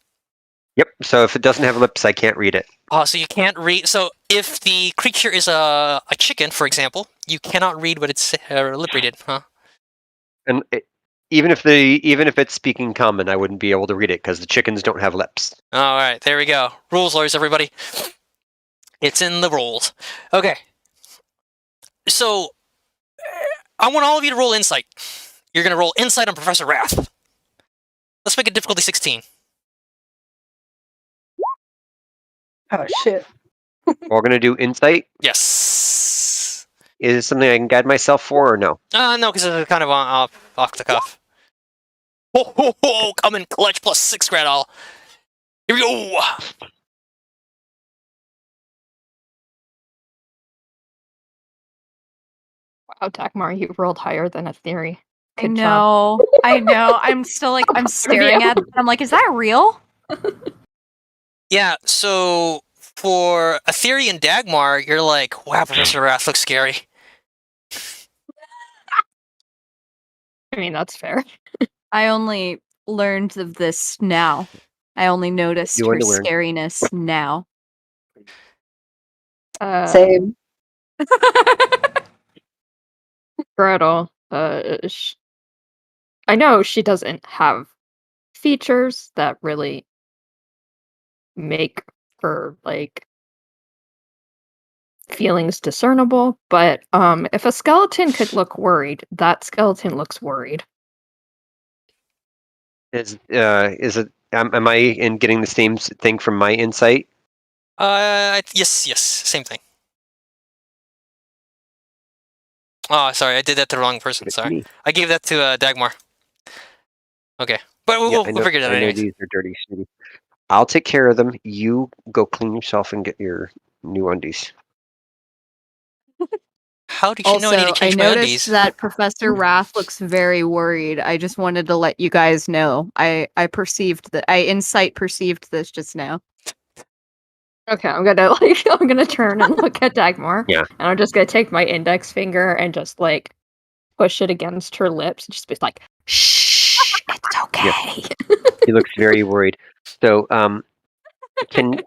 Yep, so if it doesn't have lips, I can't read it. Oh, so you can't read. So if the creature is a chicken, for example, you cannot read what it's lip readed, huh? And even if it's speaking common, I wouldn't be able to read it because the chickens don't have lips. All right, there we go. Rules, lawyers, everybody. It's in the rules. Okay. So I want all of you to roll insight. You're going to roll insight on Professor Wrath. Let's make it difficulty 16. Oh shit. We're going to do insight. Yes. Is it something I can guide myself for or no? No, because it's kind of off the cuff. Ho, come in clutch plus 6 Gradal. Here we go. Wow, Dagmar, you rolled higher than a theory. I know. I'm still I'm staring at it. I'm like, is that real? Yeah, so for a theory in Dagmar, you're like, wow, Professor Wrath looks scary. I mean, that's fair. I only learned of this now. I only noticed her scariness now. Same. Gretel, I know she doesn't have features that really make her feelings discernible, but if a skeleton could look worried, that skeleton looks worried. Is it? Am I in getting the same thing from my insight? Yes, same thing. Oh, sorry, I did that to the wrong person. Give it to Sorry, me. I gave that to Dagmar. Okay, but Yeah, we'll figure it out I know anyways. these are dirty, snooty. I'll take care of them. You go clean yourself and get your new undies. How did you know I need to Also, I change my noticed undies? that Professor Wrath looks very worried. I just wanted to let you guys know. I perceived that. I insight perceived this just now. Okay, I'm gonna turn and look at Dagmar. Yeah. And I'm just gonna take my index finger and just like push it against her lips and just be like, shh, it's okay. He looks very worried. So, can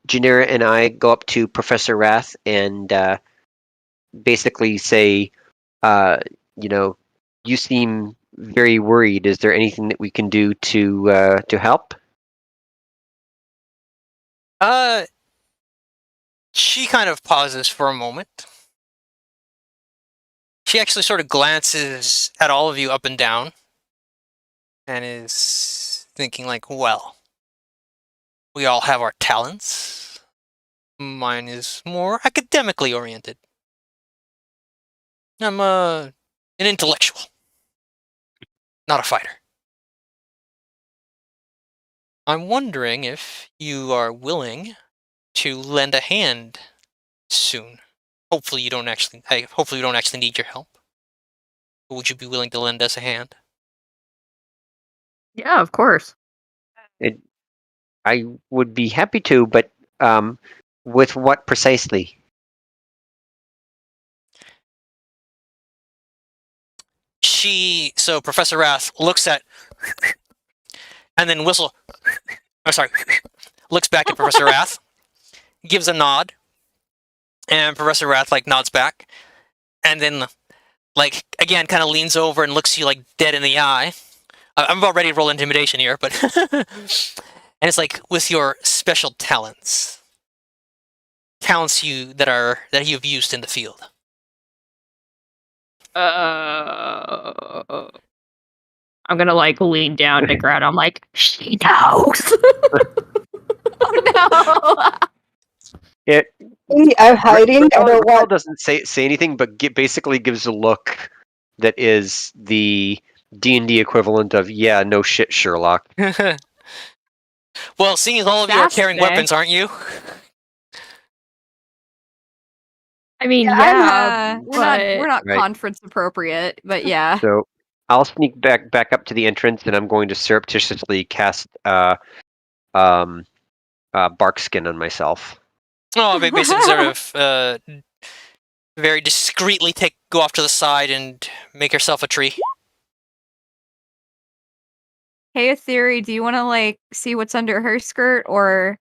Janera and I go up to Professor Wrath and basically say, you know, you seem very worried. Is there anything that we can do to help? She kind of pauses for a moment. She actually sort of glances at all of you up and down and is thinking like, well, we all have our talents. Mine is more academically oriented. I'm an intellectual, not a fighter. I'm wondering if you are willing to lend a hand soon. Hopefully you don't actually need your help. But would you be willing to lend us a hand? Yeah, of course. I would be happy to, but with what precisely? So Professor Wrath looks at, and then looks back at Professor Wrath, gives a nod, and Professor Wrath like nods back, and then like again kind of leans over and looks you like dead in the eye. I'm about ready to roll intimidation here, but and it's like with your special talents you that you've used in the field. I'm gonna like lean down to Greta. I'm like, she knows. Oh It I'm hiding. I don't Raquel want. doesn't say anything, but basically gives a look that is the D&D equivalent of yeah, no shit, Sherlock. Well, seeing as all of you are That's carrying fair. weapons, aren't you? I mean, we're not Right. conference appropriate, but yeah. So I'll sneak back up to the entrance, and I'm going to surreptitiously cast bark skin on myself. Oh, but basically sort of very discreetly go off to the side and make yourself a tree. Hey, Aetheri, do you want to like see what's under her skirt, or?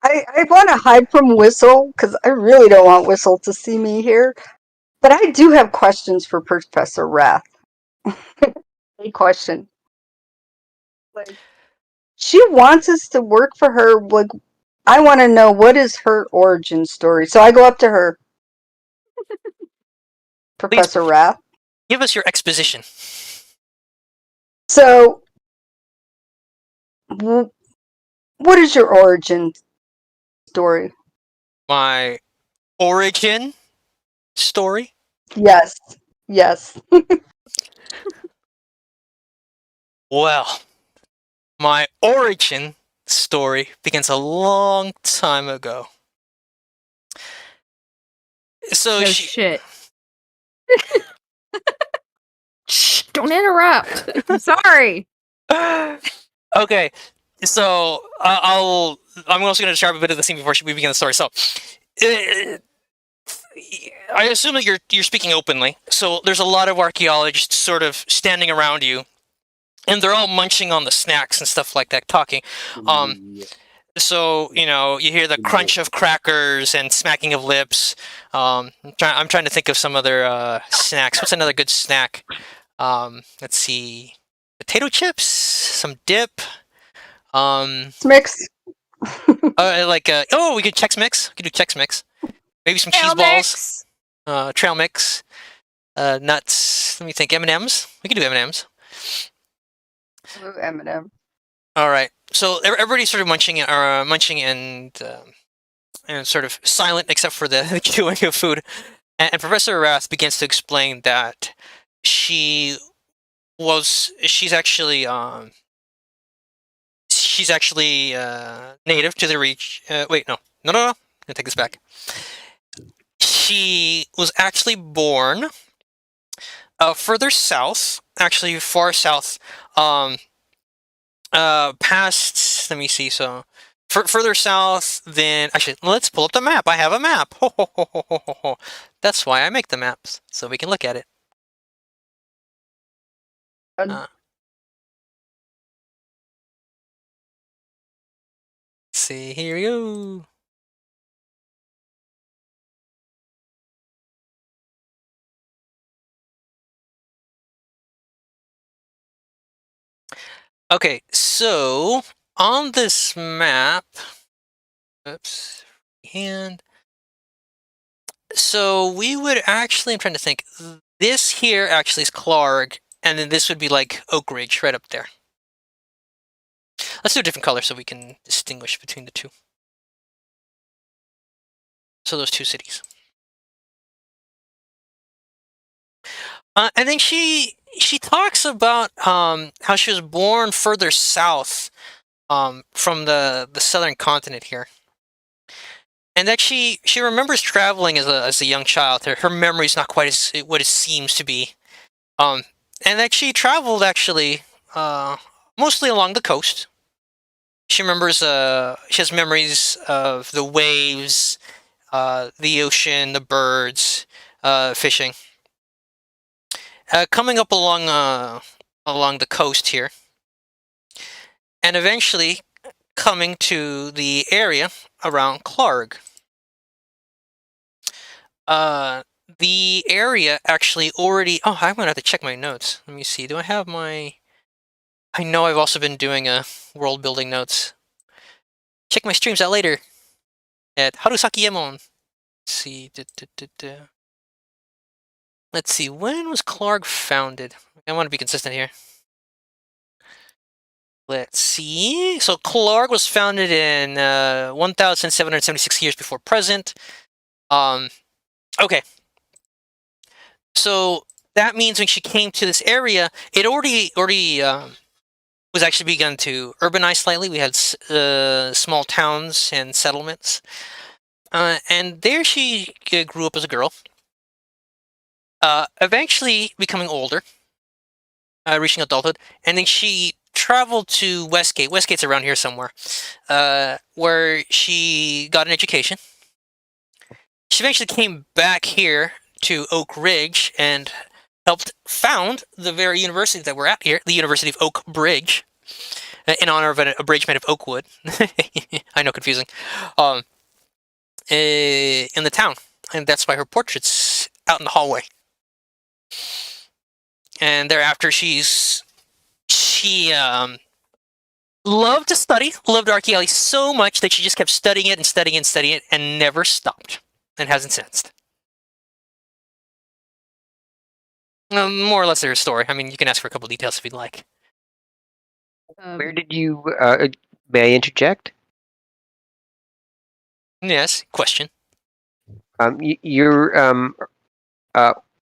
I want to hide from Whistle because I really don't want Whistle to see me here. But I do have questions for Professor Wrath. A question. Like, she wants us to work for her. Like, I want to know what is her origin story. So I go up to her, Professor Wrath. Give us your exposition. So, what is your origin story? My origin story? Yes. Yes. Well, my origin story begins a long time ago. So No she shit. Shh, don't interrupt. I'm sorry. Okay, so I'm also going to describe a bit of the scene before we begin the story. So, I assume that you're speaking openly. So there's a lot of archaeologists sort of standing around you, and they're all munching on the snacks and stuff like that, talking. So you hear the crunch of crackers and smacking of lips. I'm trying to think of some other snacks. What's another good snack? Let's see, potato chips, some dip. Mix. We could Chex Mix. We could do Chex Mix. Maybe some cheese balls. Trail mix. Nuts. Let me think. M&Ms. We could do M&Ms. Eminem. All right. so everybody started munching and sort of silent except for the chewing of food. And Professor Rath begins to explain that she's actually native to the reach. Wait, no. I'm gonna take this back. She was actually born further south, actually far south, past. Let me see. So further south than actually. Let's pull up the map. I have a map. Ho, ho, ho, ho, ho, ho, ho. That's why I make the maps so we can look at it. Let's see, here we go. Okay, so on this map, oops, hand. So we would actually, I'm trying to think, this here actually is Clark, and then this would be like Oak Ridge right up there. Let's do a different color so we can distinguish between the two. So those two cities. And then she talks about how she was born further south from the southern continent here, and that she remembers traveling as a young child. Her memory is not quite as what it seems to be, and that she traveled actually mostly along the coast. She remembers she has memories of the waves, the ocean, the birds, fishing. Coming up along the coast here, and eventually coming to the area around Clark. The area actually already. Oh, I'm gonna have to check my notes. Let me see. Do I have my? I know I've also been doing world building notes. Check my streams out later at Harusakiyemon. Let's see. Let's see. When was Clark founded? I want to be consistent here. Let's see. So Clark was founded in 1,776 years before present. Okay. So that means when she came to this area, it already was actually begun to urbanize slightly. We had small towns and settlements, and there she grew up as a girl. Eventually becoming older, reaching adulthood, and then she traveled to Westgate. Westgate's around here somewhere, where she got an education. She eventually came back here to Oak Ridge and helped found the very university that we're at here, the University of Oak Bridge, in honor of a bridge made of oak wood. I know, confusing. In the town, and that's why her portrait's out in the hallway. And thereafter, she loved to study, loved archaeology so much that she just kept studying it and studying it and studying it and never stopped, and hasn't since. More or less their story. I mean, you can ask for a couple details if you'd like. Where did you? May I interject? Yes. Question. You're.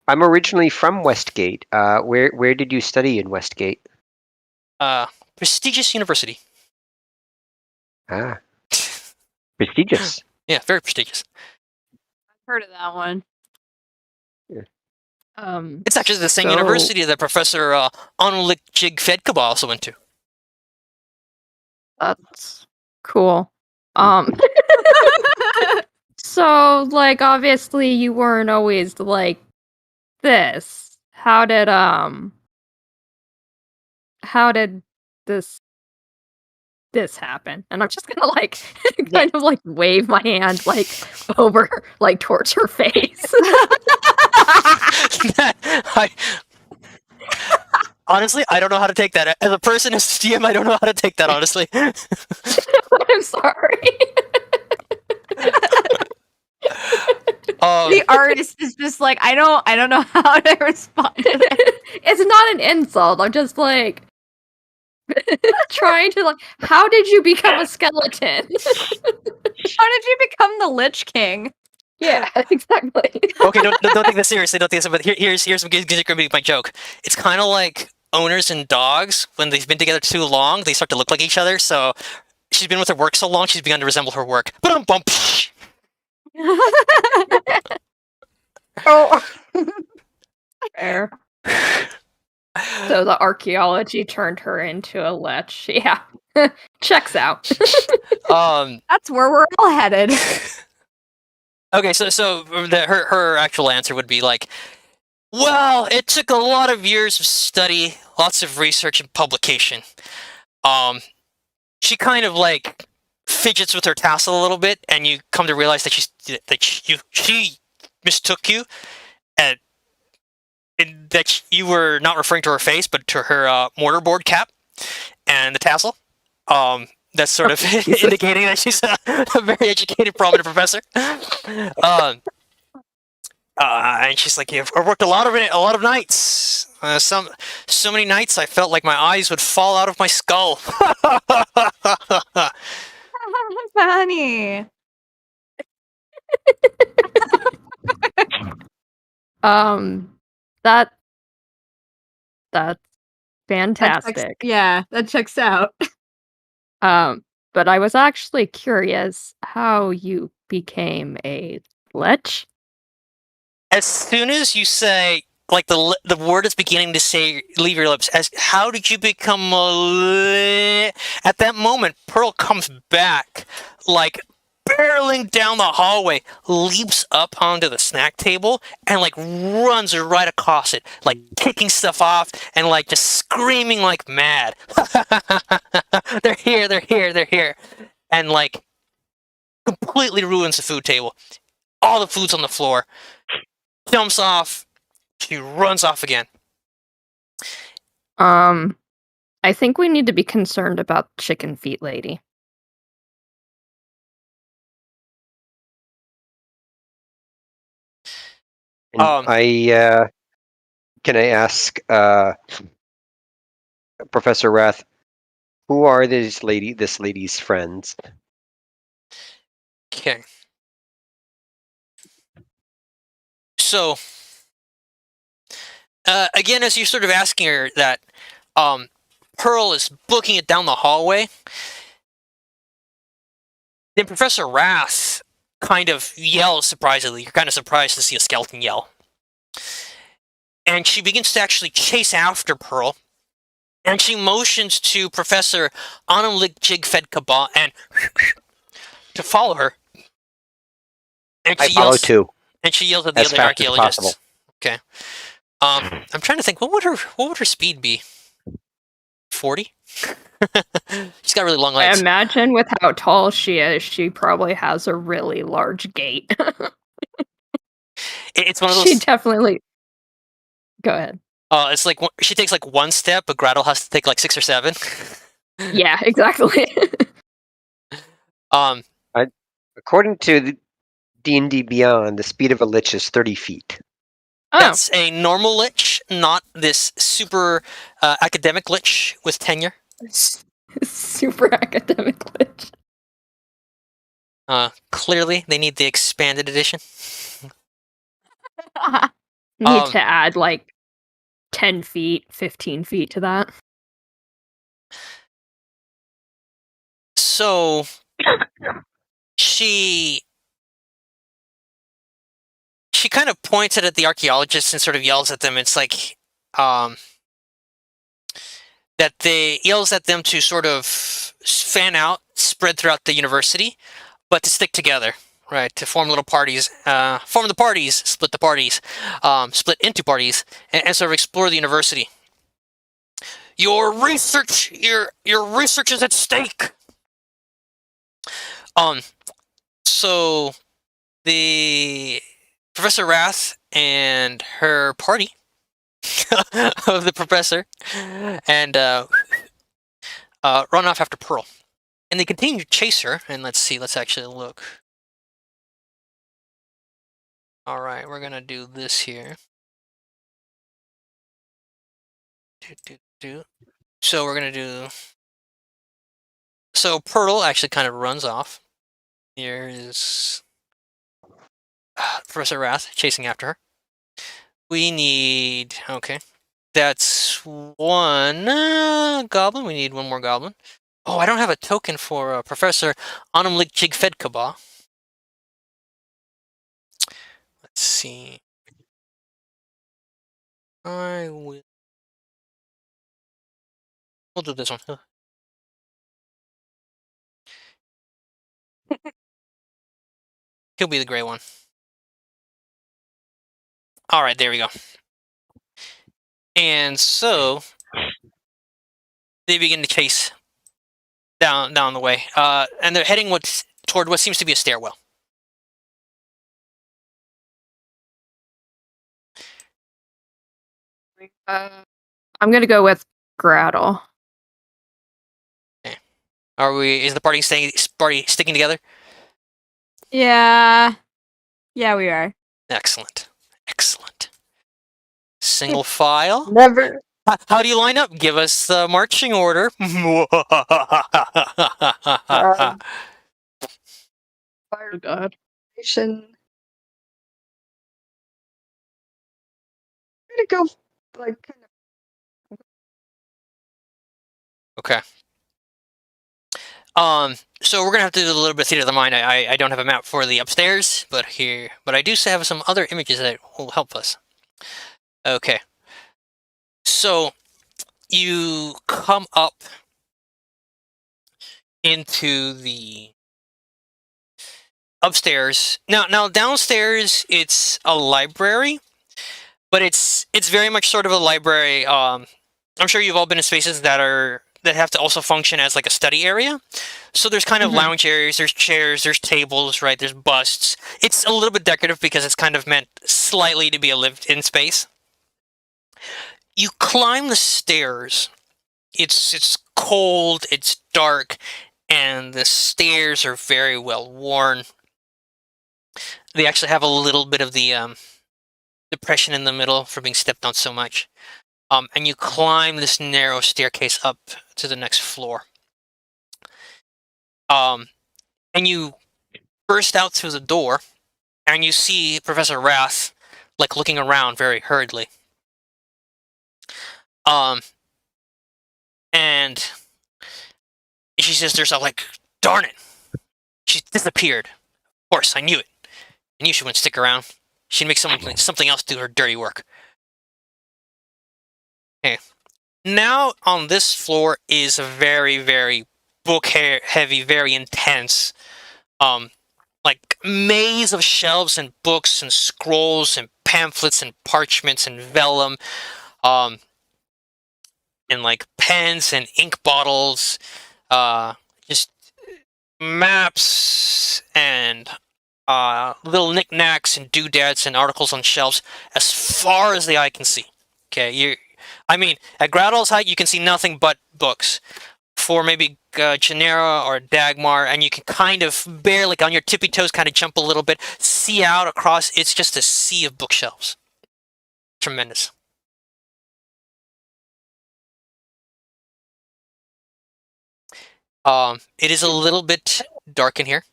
I'm originally from Westgate. Where did you study in Westgate? Prestigious university. Ah, prestigious. Yeah, very prestigious. I've heard of that one. Yeah. It's actually the same university that Professor Anulik Jigfedkaba also went to. That's cool. So, like, obviously you weren't always like this. How did this happen? And I'm just gonna like kind of like wave my hand like over like towards her face. Honestly, I don't know how to take that. As a person, as GM, I don't know how to take that, honestly. I'm sorry. The artist is just like, I don't know how to respond to that. It's not an insult. I'm just like trying to like, how did you become a skeleton? How did you become the Lich King? Yeah, exactly. Okay, don't take this seriously. Don't take this. But here's going to be my joke. It's kind of like owners and dogs when they've been together too long, they start to look like each other. So she's been with her work so long, she's begun to resemble her work. But bump. Oh, Fair. So the archaeology turned her into a lich. Yeah. Checks out. That's where we're all headed. Okay, so her actual answer would be like, well, it took a lot of years of study, lots of research and publication. She kind of like fidgets with her tassel a little bit, and you come to realize that she mistook you, and that you were not referring to her face, but to her mortarboard cap and the tassel. That's sort of indicating that she's a very educated, prominent professor. And she's like, "I've worked a lot of nights. So many nights I felt like my eyes would fall out of my skull." Funny. That's That fantastic. that checks out. But I was actually curious how you became a lich. As soon as you say, like the word is beginning to say, leave your lips. As how did you become at that moment, Pearl comes back, like barreling down the hallway, leaps up onto the snack table, and like runs right across it, like kicking stuff off and like just screaming like mad. They're here, they're here, they're here. And like completely ruins the food table. All the food's on the floor. Jumps off. She runs off again. I think we need to be concerned about Chicken Feet Lady. And can I ask Professor Rath, who are this lady's friends? Okay. So, again, as you're sort of asking her that, Pearl is booking it down the hallway. Then Professor Rath kind of yells surprisingly. You're kind of surprised to see a skeleton yell. And she begins to actually chase after Pearl. And she motions to Professor Anamlik Jigfed Kaba and to follow her. And I follow too. And she yells at the As other fast as archaeologists. possible. Okay. I'm trying to think. What would her speed be? 40? She's got really long I legs. imagine with how tall she is, she probably has a really large gait. It's one of those. She definitely. Go ahead. It's like she takes like one step, but Gretel has to take like 6 or 7. Yeah, exactly. According to D&D Beyond, the speed of a lich is 30 feet. That's a normal lich, not this super academic lich with tenure. Super academic lich. Clearly, they need the expanded edition. Need to add like 10 feet, 15 feet to that. So she kind of points it at the archaeologists and sort of yells at them. It's like that they yells at them to sort of fan out, spread throughout the university, but to stick together, right? To form little parties, form the parties, split the parties, split into parties, and sort of explore the university. Your research is at stake. So the Professor Rath and her party of the professor and run off after Pearl. And they continue to chase her, and let's actually look. Alright, we're gonna do this here. So we're gonna do So Pirtle actually kind of runs off. Here is Professor Wrath chasing after her. We need... Okay. That's one goblin. We need one more goblin. Oh, I don't have a token for Professor Anumlik Jigfedkaba. Let's see. I will... We'll do this one. He'll be the gray one. All right, there we go. And so they begin to chase down the way, and they're heading toward what seems to be a stairwell. I'm gonna go with Grattle. Okay. Is the party sticking together? Yeah. Yeah, we are. Excellent. Excellent. Single file. Never. How do you line up? Give us the marching order. Oh God. I'm gonna go like kind of. Okay. So we're gonna have to do a little bit of theater of the mind. I don't have a map for the upstairs, but I do have some other images that will help us. Okay. So you come up into the upstairs. Now downstairs it's a library, but it's very much sort of a library. I'm sure you've all been in spaces that have to also function as like a study area. So there's kind of lounge areas, there's chairs, there's tables, right? There's busts. It's a little bit decorative because it's kind of meant slightly to be a lived-in space. You climb the stairs. It's cold, it's dark, and the stairs are very well worn. They actually have a little bit of the depression in the middle for being stepped on so much. And you climb this narrow staircase up to the next floor. And you burst out through the door, and you see Professor Wrath, like, looking around very hurriedly. And she says to herself, like, darn it! She's disappeared. Of course, I knew it. I knew she wouldn't stick around. She'd make something else do her dirty work. Okay. Now, on this floor is a very, very book-heavy, very intense, like, maze of shelves and books and scrolls and pamphlets and parchments and vellum, and, like, pens and ink bottles, just maps and little knickknacks and doodads and articles on shelves as far as the eye can see. Okay, at Graddle's height, you can see nothing but books. For maybe Genera or Dagmar, and you can kind of barely, like, on your tippy toes, kind of jump a little bit, see out across. It's just a sea of bookshelves. Tremendous. It is a little bit dark in here.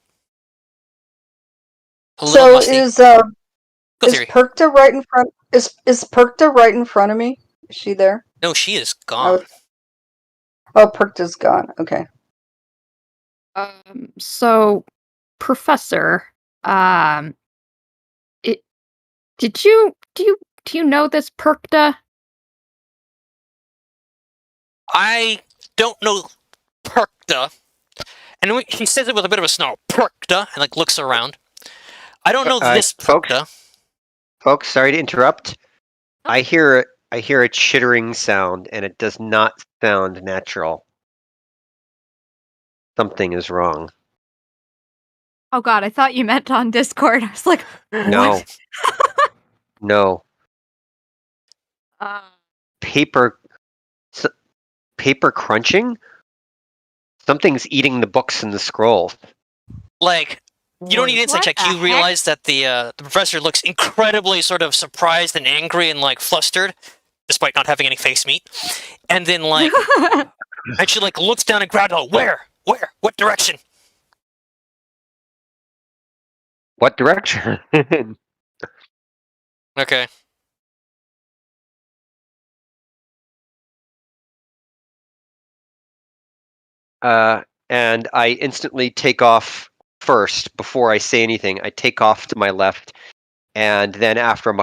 A little So musty. is Theory. Perkta right in front? Is Perkta right in front of me? Is she there? No, she is gone. Oh, Perkta's gone. Okay. So, Professor, do you know this Perkta? I don't know Perkta. And he says it with a bit of a snarl. Perkta, and, like, looks around. I don't know this Perkta. Folks, sorry to interrupt. I hear a chittering sound, and it does not sound natural. Something is wrong. Oh God, I thought you meant on Discord. I was like, No. No. Paper crunching? Something's eating the books and the scrolls. Like, you don't need insight check. You realize that the professor looks incredibly sort of surprised and angry and, like, flustered, despite not having any face meat. And then, like, and she, like, looks down at Gradle. Where Where? What direction? What direction? Okay. And I instantly take off first before I say anything. I take off to my left, and then after I'm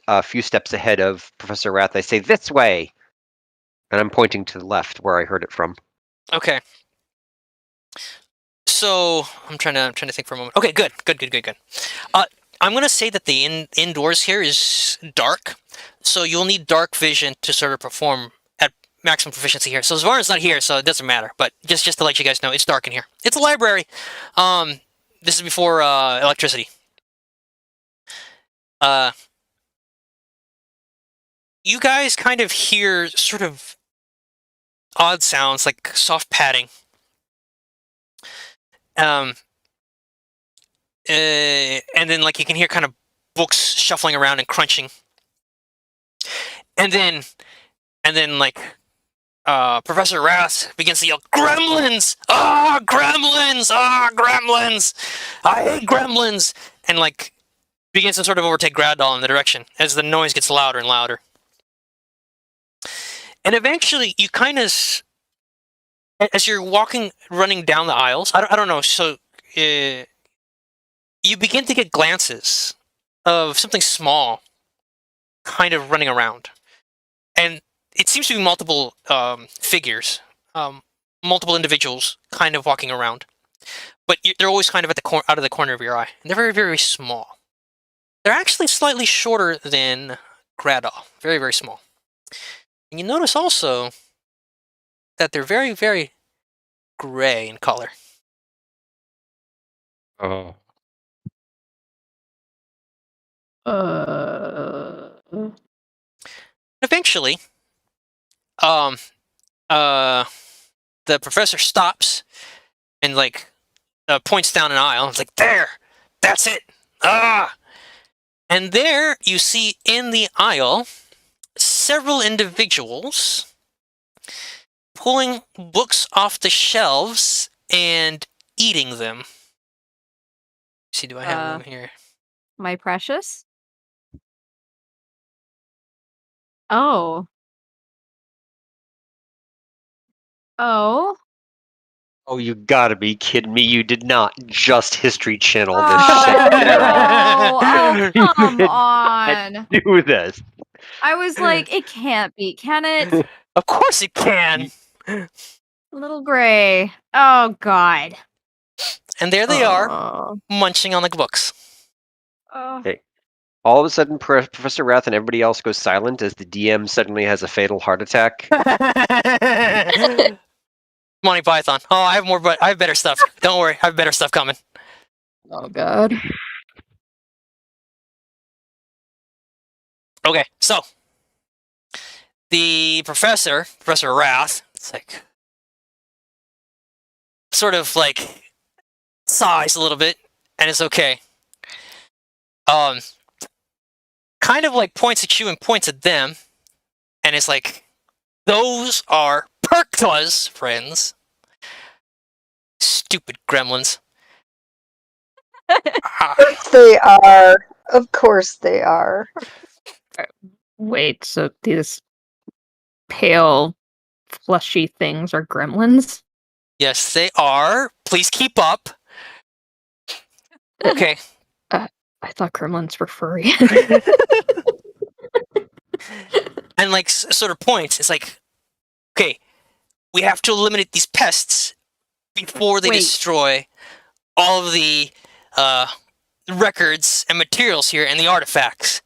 a few steps ahead of Professor Rath, I say, "This way!" And I'm pointing to the left where I heard it from. Okay. So I'm trying to think for a moment. Okay, good. I'm gonna say that the indoors here is dark, so you'll need dark vision to sort of perform at maximum proficiency here. So Svarna's not here, so it doesn't matter. But just to let you guys know, it's dark in here. It's a library. This is before electricity. You guys kind of hear sort of odd sounds like soft padding. And then like you can hear kind of books shuffling around and crunching. And then like Professor Rath begins to yell, "Gremlins! Ah, gremlins! Ah, gremlins! I hate gremlins!" And like begins to sort of overtake Graddall in the direction as the noise gets louder and louder. And eventually, you kind of, as you're running down the aisles, I don't know. So you begin to get glances of something small, kind of running around, and it seems to be multiple figures, multiple individuals, kind of walking around. But they're always kind of at out of the corner of your eye. And they're very, very small. They're actually slightly shorter than Graddall. Very, very small. And you notice also that they're very, very gray in color. Oh. Eventually, the professor stops and like points down an aisle. It's like, there, that's it. Ah, and there you see in the aisle several individuals pulling books off the shelves and eating them. See, do I have them here? My precious? Oh. Oh. Oh, you gotta be kidding me. You did not just History Channel this Oh, shit. no. Oh, You come did on. do this. I was like, it can't be, can it? Of course it can. Little gray. Oh, God. And there they are, munching on the books. Oh. Okay. All of a sudden, Professor Rath and everybody else goes silent as the DM suddenly has a fatal heart attack. Monty Python. Oh, I have more, but I have better stuff. Don't worry, I have better stuff coming. Oh god. Okay, so the Professor Rath, it's like sort of like sighs a little bit, and it's okay. Kind of like points at you and points at them, and it's like, those are Perkla's friends. Stupid gremlins. Of course they are. Of course they are. Wait, so these pale, fleshy things are gremlins? Yes, they are. Please keep up. Okay. I thought gremlins were furry. And like sort of points, it's like, okay, we have to eliminate these pests before they Wait. destroy all of the records and materials here and the artifacts.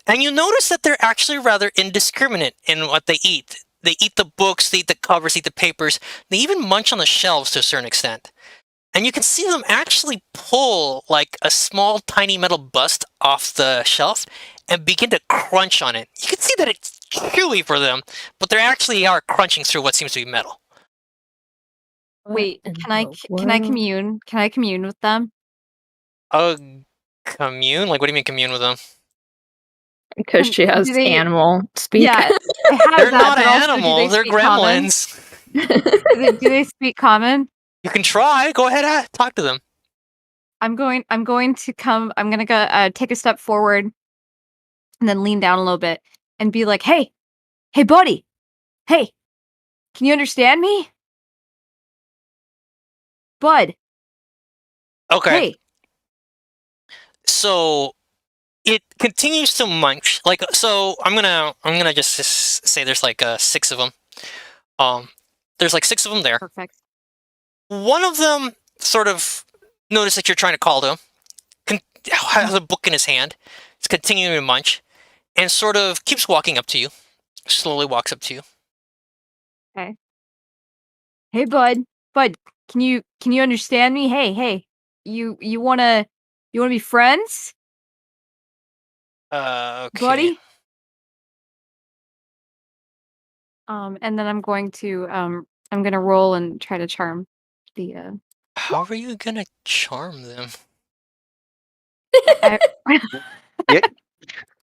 And you notice that they're actually rather indiscriminate in what they eat. They eat the books, they eat the covers, they eat the papers. They even munch on the shelves to a certain extent. And you can see them actually pull like a small, tiny metal bust off the shelf and begin to crunch on it. You can see that it's chewy for them, but they actually are crunching through what seems to be metal. Wait, can I commune? Can I commune with them? Commune? Like, what do you mean commune with them? Because she has Do they- animal speak. Yeah, I have They're that, not but also, do animals, they're speak common? gremlins. Do they speak common? You can try. Go ahead, talk to them. I'm going to come. I'm gonna go take a step forward, and then lean down a little bit, and be like, "Hey, buddy, hey, can you understand me, bud? Okay. Hey." So it continues to munch. Like, so I'm gonna just say there's like 6 of them. There's like 6 of them there. Perfect. One of them sort of notice that you're trying to call to him. Has a book in his hand. It's continuing to munch, and sort of keeps walking up to you. Slowly walks up to you. Okay. Hey, bud, can you understand me? Hey, you wanna be friends, Okay. buddy? And then I'm gonna roll and try to charm the How are you gonna charm them? I, Yeah.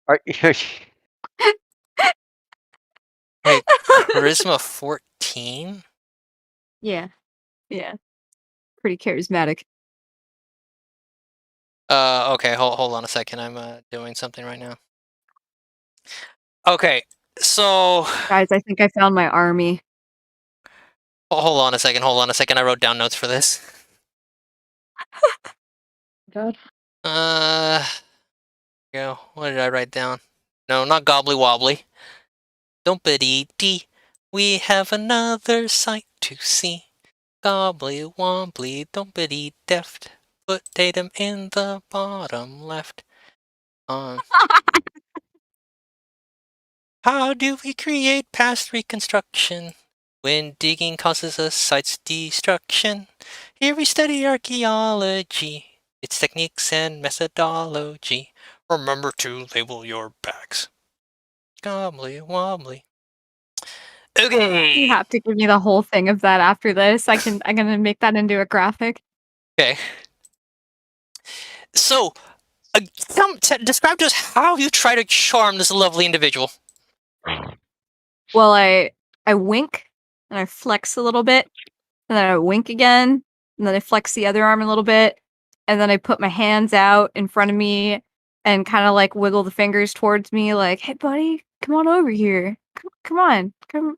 Are, Wait, charisma 14? yeah, pretty charismatic. Okay, hold on a second. I'm doing something right now. Okay, so Guys, I think I found my army. hold on a second. Hold on a second. I wrote down notes for this. God. Yeah. What did I write down? No, not gobbly wobbly. Don't dee. We have another sight to see. Gobbly wobbly, don't be deft. Put datum in the bottom left. How do we create past reconstruction when digging causes a site's destruction? Here we study archaeology, its techniques and methodology. Remember to label your bags. Gobbly wobbly. Okay. You have to give me the whole thing of that after this. I'm gonna make that into a graphic. Okay. So, describe to us how you try to charm this lovely individual. Well, I wink and I flex a little bit, and then I wink again, and then I flex the other arm a little bit, and then I put my hands out in front of me and kind of like wiggle the fingers towards me, like, "Hey, buddy, come on over here. Come on, come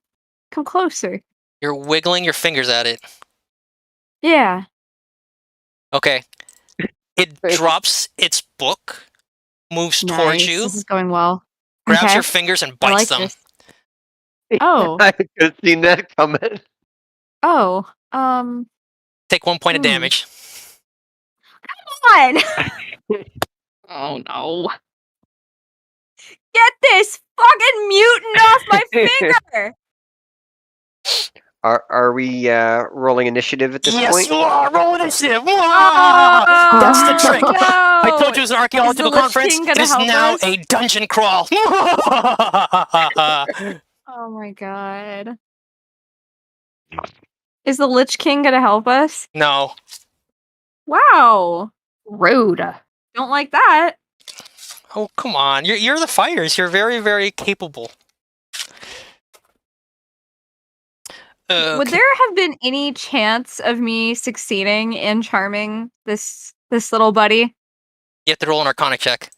closer." You're wiggling your fingers at it. Yeah. Okay. It drops its book, moves towards Nice. you, This is going well. grabs Okay. your fingers and I bites like them. this. Oh. I could have seen that coming. Oh. Take 1 point of damage. Come on. Oh no. Get this fucking mutant off my finger. Are we rolling initiative at this Yes, point? you are! Roll initiative! Oh, That's the trick! no. I told you it was an Is archaeological the Lich conference. King It gonna is help now us? a dungeon crawl! Oh my god. Is the Lich King gonna help us? No. Wow. Rude. Don't like that. Oh, come on. You're the fighters. You're very, very capable. Would Okay. there have been any chance of me succeeding in charming this little buddy? You have to roll an arcana check.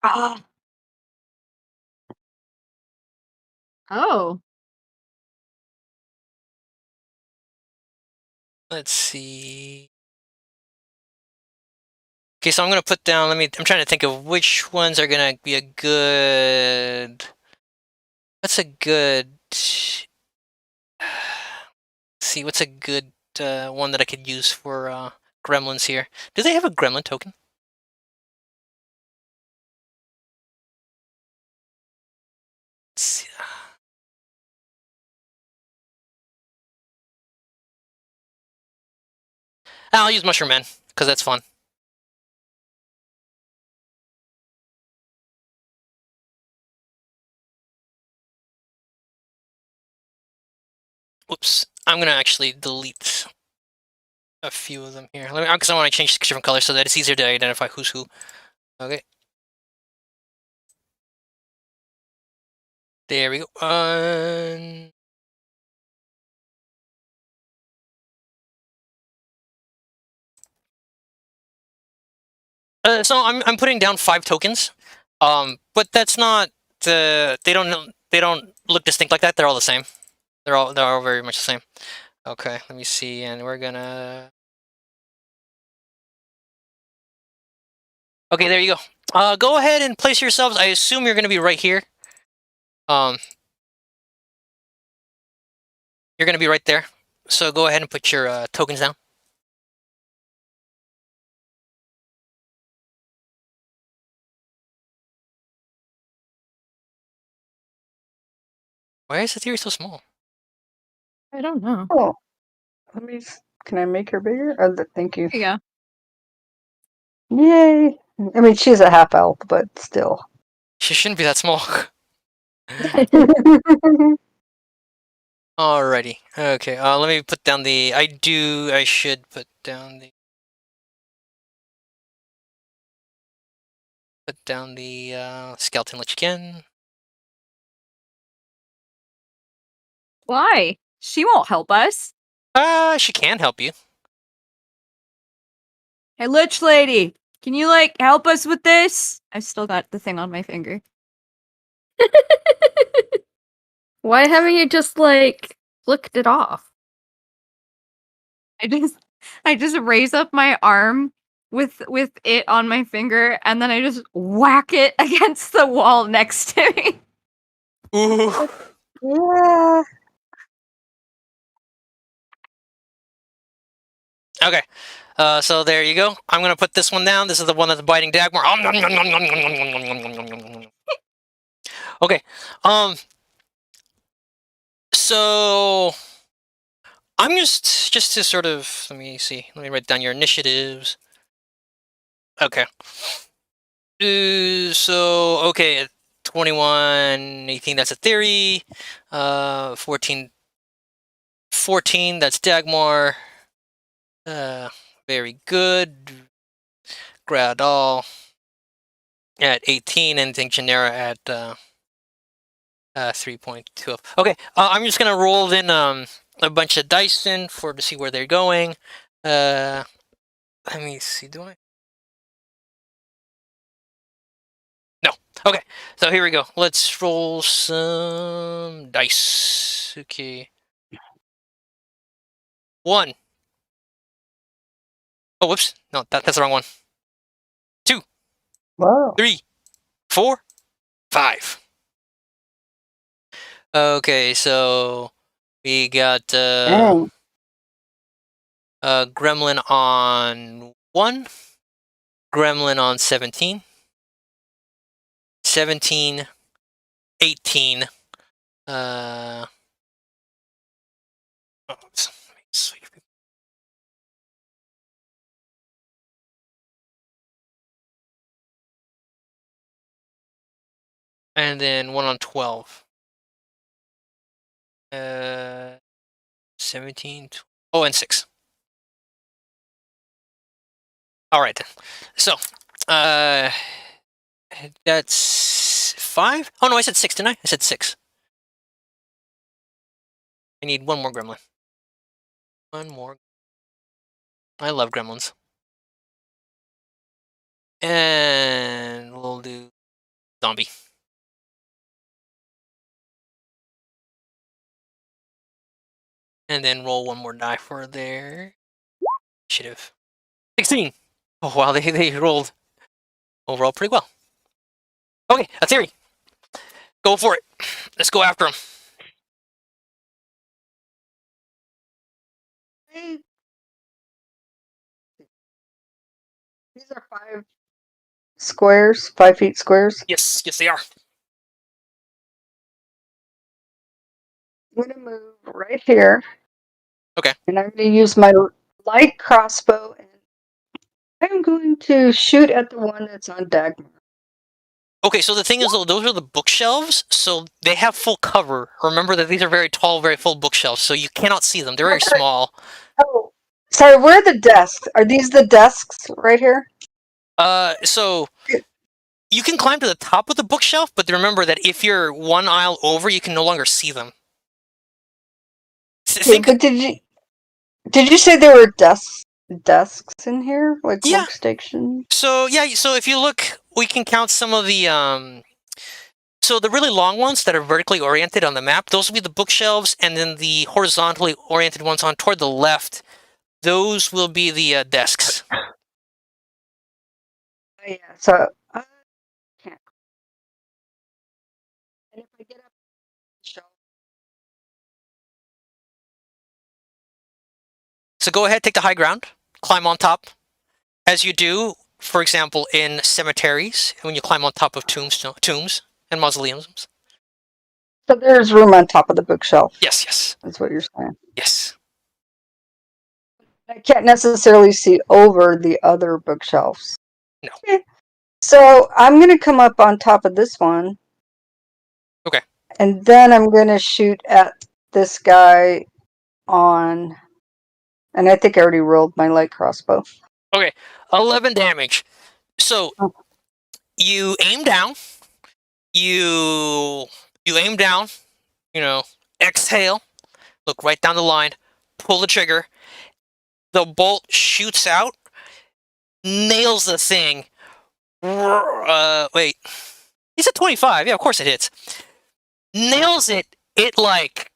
Ah. Oh. Let's see. Okay, so I'm gonna put down. I'm trying to think of which ones are gonna be a good. What's a good? See, what's a good one that I could use for gremlins here? Do they have a gremlin token? Let's see. I'll use Mushroom Man because that's fun. Whoops. I'm gonna actually delete a few of them here. Because I want to change different colors so that it's easier to identify who's who. Okay. There we go. So I'm putting down 5 tokens. But that's not the they don't look distinct like that. They're all the same. They're all very much the same. Okay, let me see, and we're gonna. Okay, there you go. Go ahead and place yourselves. I assume you're gonna be right here. You're gonna be right there. So go ahead and put your tokens down. Why is the theory so small? I don't know. Oh, let me. Can I make her bigger? Thank you. There you go. Yay! I mean, she's a half elf, but still. She shouldn't be that small. Alrighty. Okay. Let me put down the. I should put down the. Put down the skeleton lich again. Why? She won't help us. She can help you. Hey, Lich Lady, can you, like, help us with this? I've still got the thing on my finger. Why haven't you just, like, flicked it off? I just raise up my arm with it on my finger, and then I just whack it against the wall next to me. Ooh. Yeah. Okay. So there you go. I'm gonna put this one down. This is the one that's biting Dagmar. Okay. So I'm just to sort of let me see. Let me write down your initiatives. Okay. So okay, 21, 18. That's a theory. 14. That's Dagmar. Very good. Gradal at 18, and think Genera at 3.2. Okay, I'm just gonna roll in a bunch of dice in to see where they're going. Let me see. Do I? No. Okay, so here we go. Let's roll some dice. Okay. 1. Oh, whoops. No, that's the wrong one. 2, Wow. 3, 4, 5. Okay, so we got Dang. Gremlin on 1, Gremlin on 17, 17, 18. Oh, and then 1 on 12. 17. Oh, and 6. All right then. So, that's 5. Oh no, I said 6, didn't I? I said 6. I need 1 more gremlin. 1 more. I love gremlins. And we'll do zombie. And then roll 1 more die for their initiative. 16. Oh wow, they rolled overall pretty well. Okay, a theory. Go for it. Let's go after him. These are 5 squares, 5 feet squares. Yes, they are. I'm going to move right here. Okay. And I'm going to use my light crossbow, and I'm going to shoot at the one that's on Dagmar. Okay, so the thing is, though, those are the bookshelves, so they have full cover. Remember that these are very tall, very full bookshelves, so you cannot see them. They're very small. Oh, sorry, where are the desks? Are these the desks right here? So you can climb to the top of the bookshelf, but remember that if you're 1 aisle over, you can no longer see them. Okay, but did you say there were desks? desks in here, like Yeah. workstation? So if you look, we can count some of the so the really long ones that are vertically oriented on the map, those will be the bookshelves, and then the horizontally oriented ones on toward the left, those will be the desks. Yeah. So I can't. And if I get up the shelf, So go ahead, take the high ground, climb on top. As you do, for example, in cemeteries, when you climb on top of tombs and mausoleums. so there's room on top of the bookshelf. Yes. That's what you're saying. Yes. I can't necessarily see over the other bookshelves. No. Okay. So I'm gonna come up on top of this one. Okay. And then I'm gonna shoot at this guy on, and I think I already rolled my light crossbow. Okay. 11 damage. So you aim down. You aim down. Exhale. Look right down the line. Pull the trigger. The bolt shoots out. Nails the thing. Wait. He's at 25. Yeah, of course it hits. Nails it. It like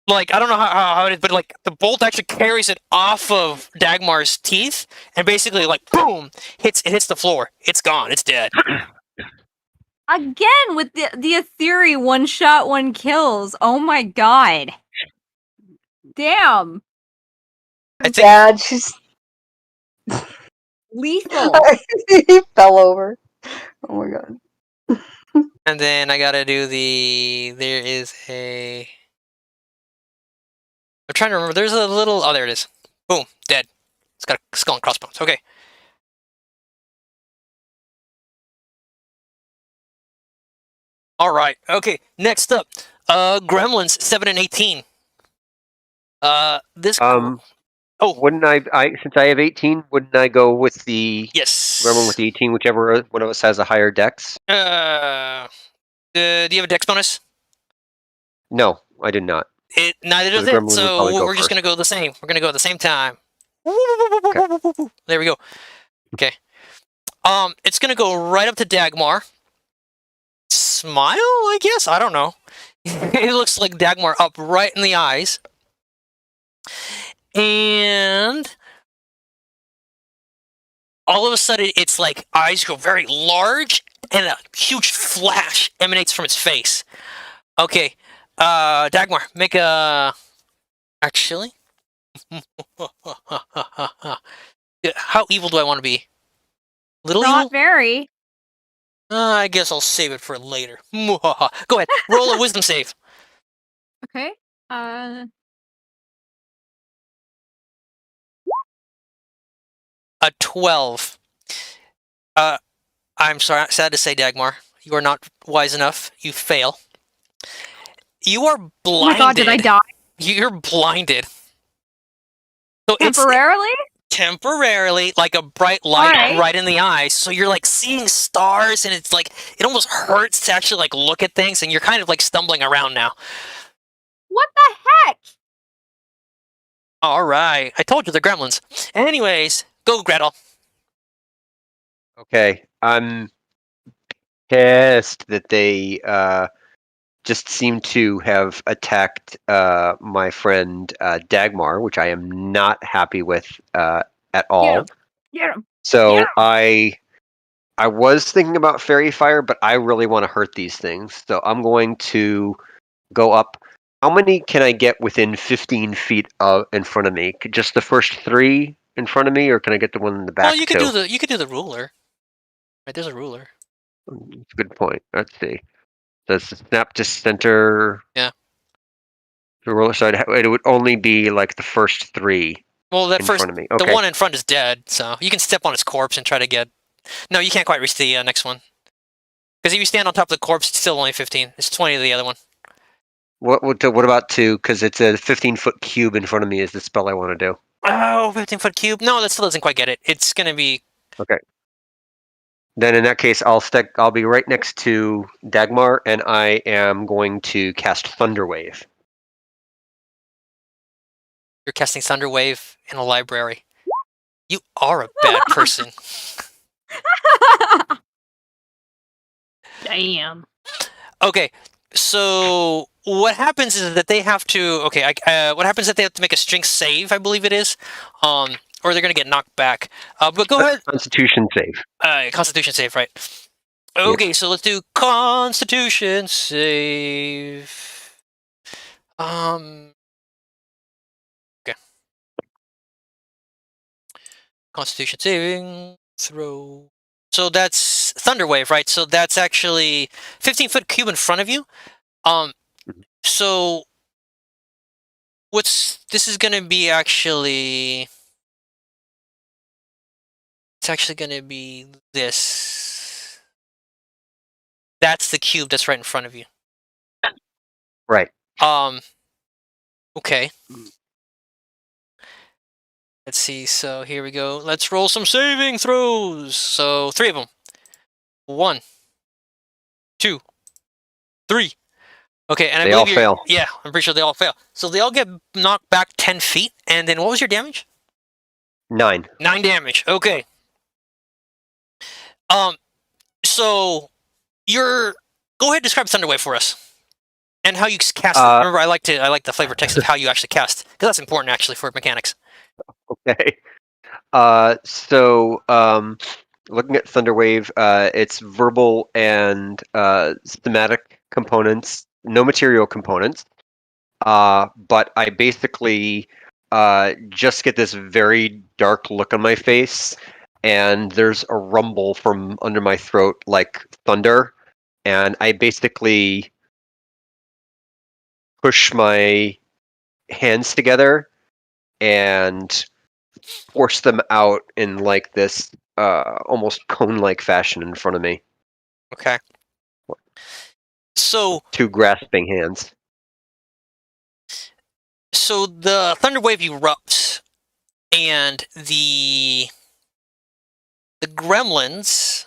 I don't know how it is, but like the bolt actually carries it off of Dagmar's teeth and basically like boom hits the floor. It's gone. It's dead. Again with the Aetheri one shot, one kills. Oh my god. Damn. I think Dad, she's Lethal. he fell over. Oh my god. and then I gotta do there is a I'm trying to remember. There's a little there it is. Boom, dead. It's got a skull and crossbones. Okay. All right. Okay. Next up, Gremlins 7 and 18. This. Wouldn't I since I have 18, wouldn't I go with the Yes. Gremlin with the 18, whichever one of us has a higher dex? Do you have a dex bonus? No, I did not. Neither does the it. Gremlin would probably So go we're just first. gonna go the same. We're gonna go at the same time. There we go. Okay. It's gonna go right up to Dagmar. Smile, I guess. I don't know. It looks like Dagmar up right in the eyes. And all of a sudden, its like eyes go very large, and a huge flash emanates from its face. Okay, Dagmar, make a. Actually, how evil do I want to be? Little Not evil? very. I guess I'll save it for later. Go ahead, roll a wisdom save. Okay. A 12. I'm sorry, sad to say, Dagmar, you are not wise enough. You fail. You are blinded. Oh my god, did I die? You're blinded. So Temporarily? Temporarily, like a bright light right in the eyes. So you're like seeing stars, and it's like it almost hurts to actually like look at things, and you're kind of like stumbling around now. What the heck? All right, I told you they're gremlins. Anyways, go Gretel. Okay, I'm pissed that they just seem to have attacked my friend Dagmar, which I am not happy with at all. Get him. So I was thinking about Fairy Fire, but I really want to hurt these things. So I'm going to go up. How many can I get within 15 feet in front of me? Just the first 3 in front of me, or can I get the one in the back? Well, you could do the ruler. Right, there's a ruler. Good point. Let's see. Does the snap just center? Yeah. The roller side. It would only be like the first 3. Well, that in first, front of me. Okay. the one in front is dead, so you can step on its corpse and try to get. No, you can't quite reach the next one. Because if you stand on top of the corpse, it's still only 15. It's 20 to the other one. What about 2? Because it's a 15-foot cube in front of me is the spell I want to do. Oh, 15-foot cube? No, that still doesn't quite get it. It's going to be... Okay. Then in that case, I'll be right next to Dagmar, and I am going to cast Thunderwave. You're casting Thunder Wave in a library. You are a bad person. Damn. Okay, so what happens is that they have to. Okay, what happens is that they have to make a strength save, I believe it is, or they're gonna get knocked back. But go ahead. Constitution save. Constitution save, right? Okay, so let's do Constitution save. Okay. Constitution saving throw. So that's Thunder Wave, right? So that's actually 15-foot cube in front of you. So this is gonna be actually. It's actually gonna be this. That's the cube that's right in front of you. Right. Okay. Let's see. So here we go. Let's roll some saving throws. So 3 of them. 1, 2, 3. Okay, and I They believe all fail. Yeah, I'm pretty sure they all fail. So they all get knocked back 10 feet, and then what was your damage? 9. 9 damage. Okay. So you're. Go ahead and describe Thunderwave for us, and how you cast it. Remember, I like the flavor text of how you actually cast, because that's important actually for mechanics. Okay. Looking at Thunderwave, it's verbal and thematic components, no material components. But I basically just get this very dark look on my face, and there's a rumble from under my throat like thunder, and I basically push my hands together and force them out in like this almost cone-like fashion in front of me. Okay. So 2 grasping hands. So the thunder wave erupts, and the gremlins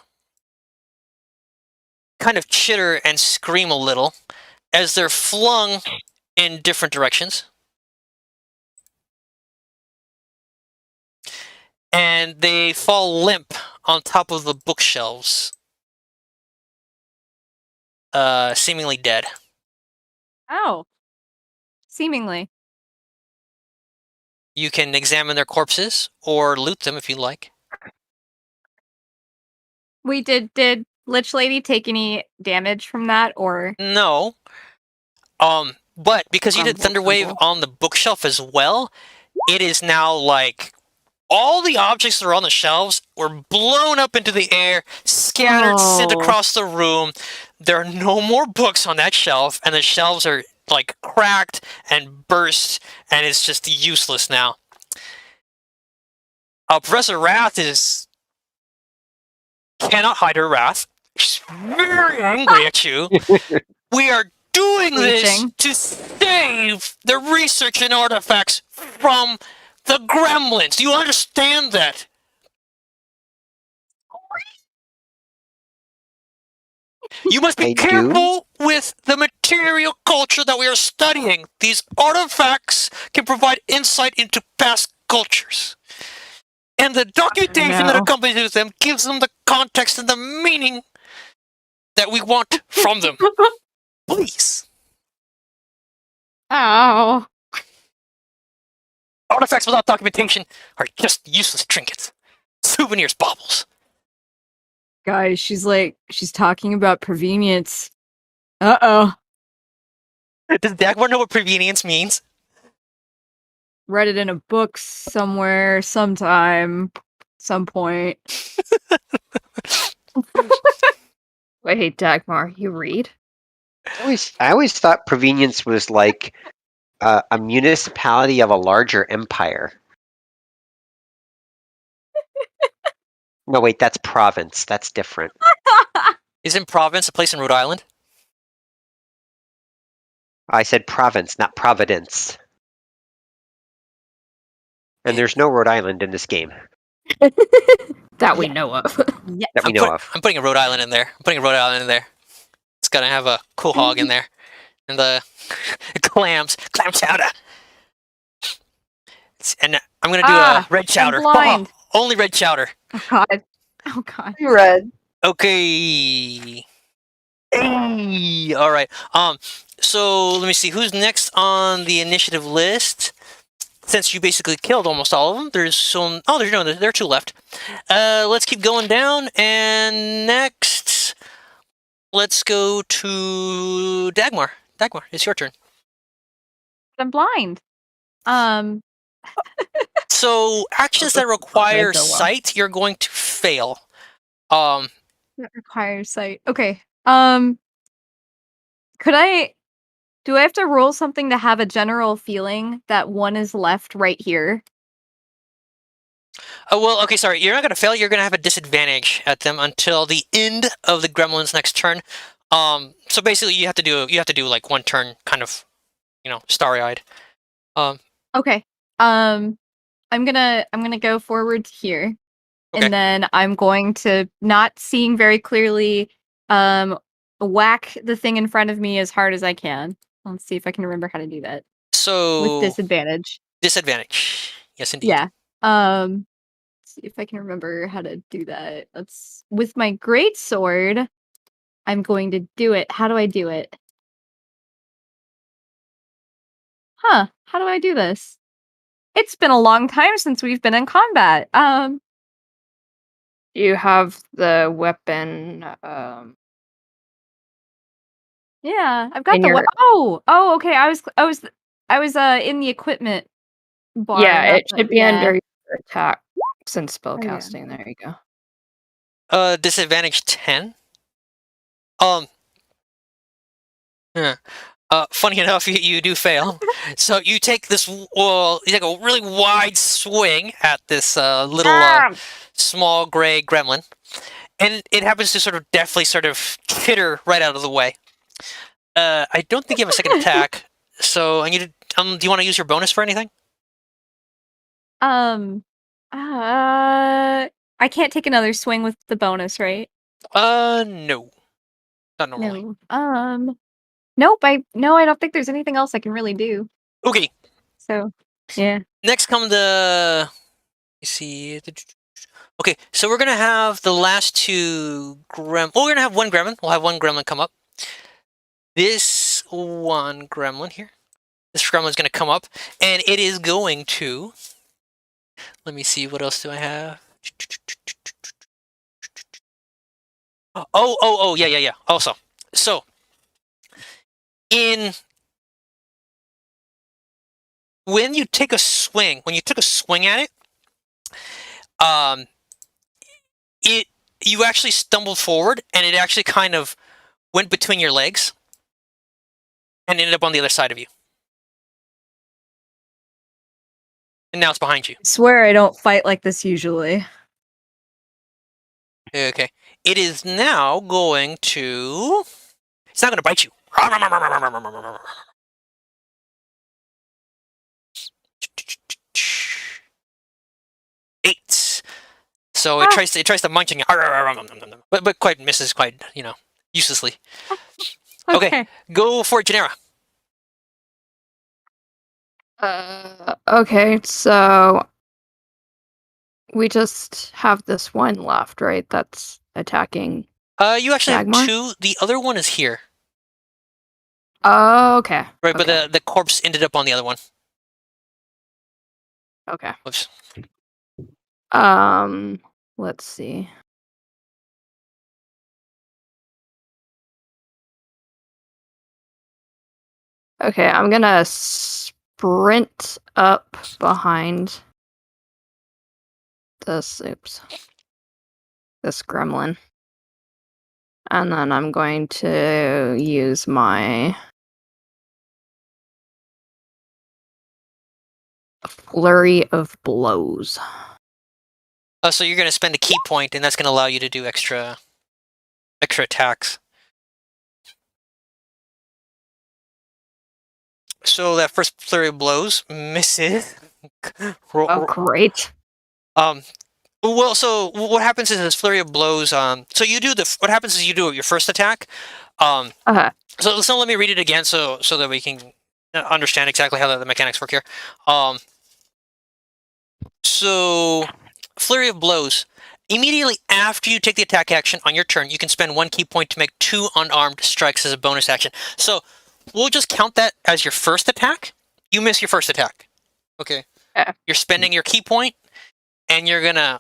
kind of chitter and scream a little as they're flung in different directions. And they fall limp on top of the bookshelves, seemingly dead. Oh. Seemingly. You can examine their corpses or loot them if you like. Did Lich Lady take any damage from that, or No. But because you did Thunderwave on the bookshelf as well, it is now like all the objects that are on the shelves were blown up into the air, scattered, sent across the room. There are no more books on that shelf, and the shelves are like cracked and burst, and it's just useless now. Professor Wrath cannot hide her wrath. She's very angry at you. We are doing this to save the research and artifacts from the gremlins. Do you understand that? You must be careful with the material culture that we are studying. These artifacts can provide insight into past cultures. And the documentation that accompanies them gives them the context and the meaning that we want from them. Please. Ow. Artifacts without documentation are just useless trinkets. Souvenirs, baubles. guys, she's talking about provenience. Uh-oh. Does Dagmar know what provenience means? Read it in a book somewhere, sometime, some point. Wait, Dagmar, you read? I always thought provenience was like a municipality of a larger empire. No, wait, that's province. That's different. Isn't Province a place in Rhode Island? I said province, not Providence. And there's no Rhode Island in this game. That we know of. Yeah. That we know of. I'm putting a Rhode Island in there. It's gonna have a cool hog in there. And the clam chowder. And I'm gonna do a red I'm chowder. blind. Only red chowder. Oh god. Oh god. You read. Okay. Hey. All right. So let me see who's next on the initiative list. Since you basically killed almost all of them, there's some. Oh, there are 2 left. Let's keep going down, and next, let's go to Dagmar. Dagmar, it's your turn. I'm blind. So actions that require sight, you're going to fail. That requires sight. Okay. Do I have to roll something to have a general feeling that one is left right here? Oh, well, okay, sorry. You're not going to fail. You're going to have a disadvantage at them until the end of the gremlin's next turn. So basically, you have to do like 1 turn, kind of, starry-eyed. Okay. I'm gonna go forward here. Okay. And then I'm going to, not seeing very clearly, whack the thing in front of me as hard as I can. Let's see if I can remember how to do that. So With disadvantage. Disadvantage. Yes, indeed. Yeah. See if I can remember how to do that. With my great sword, I'm going to do it. How do I do it? How do I do this? It's been a long time since we've been in combat. You have the weapon. Yeah, I've got In the your- oh, okay. I was in the equipment bar. Yeah, it not should the- be yeah. under your attack since yeah. spellcasting. There you go. Disadvantage 10. Yeah. Funny enough, you do fail. So you take you take a really wide swing at this little small gray gremlin, and it happens to sort of deftly sort of hit right out of the way. I don't think you have a second attack, so I need to. Do you want to use your bonus for anything? I can't take another swing with the bonus, right? No, not normally. No. Nope. I don't think there's anything else I can really do. Okay. So, yeah. Next come the. You see. Okay, so we're gonna have the last 2 gremlin. Oh, we're gonna have 1 gremlin. We'll have 1 gremlin come up. This 1 gremlin here. This gremlin's gonna come up, and it is going to. Let me see. What else do I have? Oh, yeah. Also, so when you took a swing at it, you actually stumbled forward, and it actually kind of went between your legs and ended up on the other side of you. And now it's behind you. I swear I don't fight like this usually. Okay. It is now going to. It's not going to bite you. 8. So it tries to munch on you, but quite misses quite uselessly. Okay, go for it, Genera. Okay, so we just have this one left, right? That's attacking. You actually Dagmar? have 2. The other one is here. Oh, okay. Right, okay. but the corpse ended up on the other one. Okay. Whoops. Let's see. Okay, I'm gonna sprint up behind this gremlin. And then I'm going to use my flurry of blows. So you're going to spend a key point, and that's going to allow you to do extra attacks. So that first flurry of blows misses. Great. Well, so what happens is this flurry of blows. So what happens is you do your first attack. So let me read it again, so that we can understand exactly how the mechanics work here. So, Flurry of Blows. Immediately after you take the attack action on your turn, you can spend 1 key point to make 2 unarmed strikes as a bonus action. So, we'll just count that as your first attack. You miss your first attack. Okay. Yeah. You're spending your key point, and you're gonna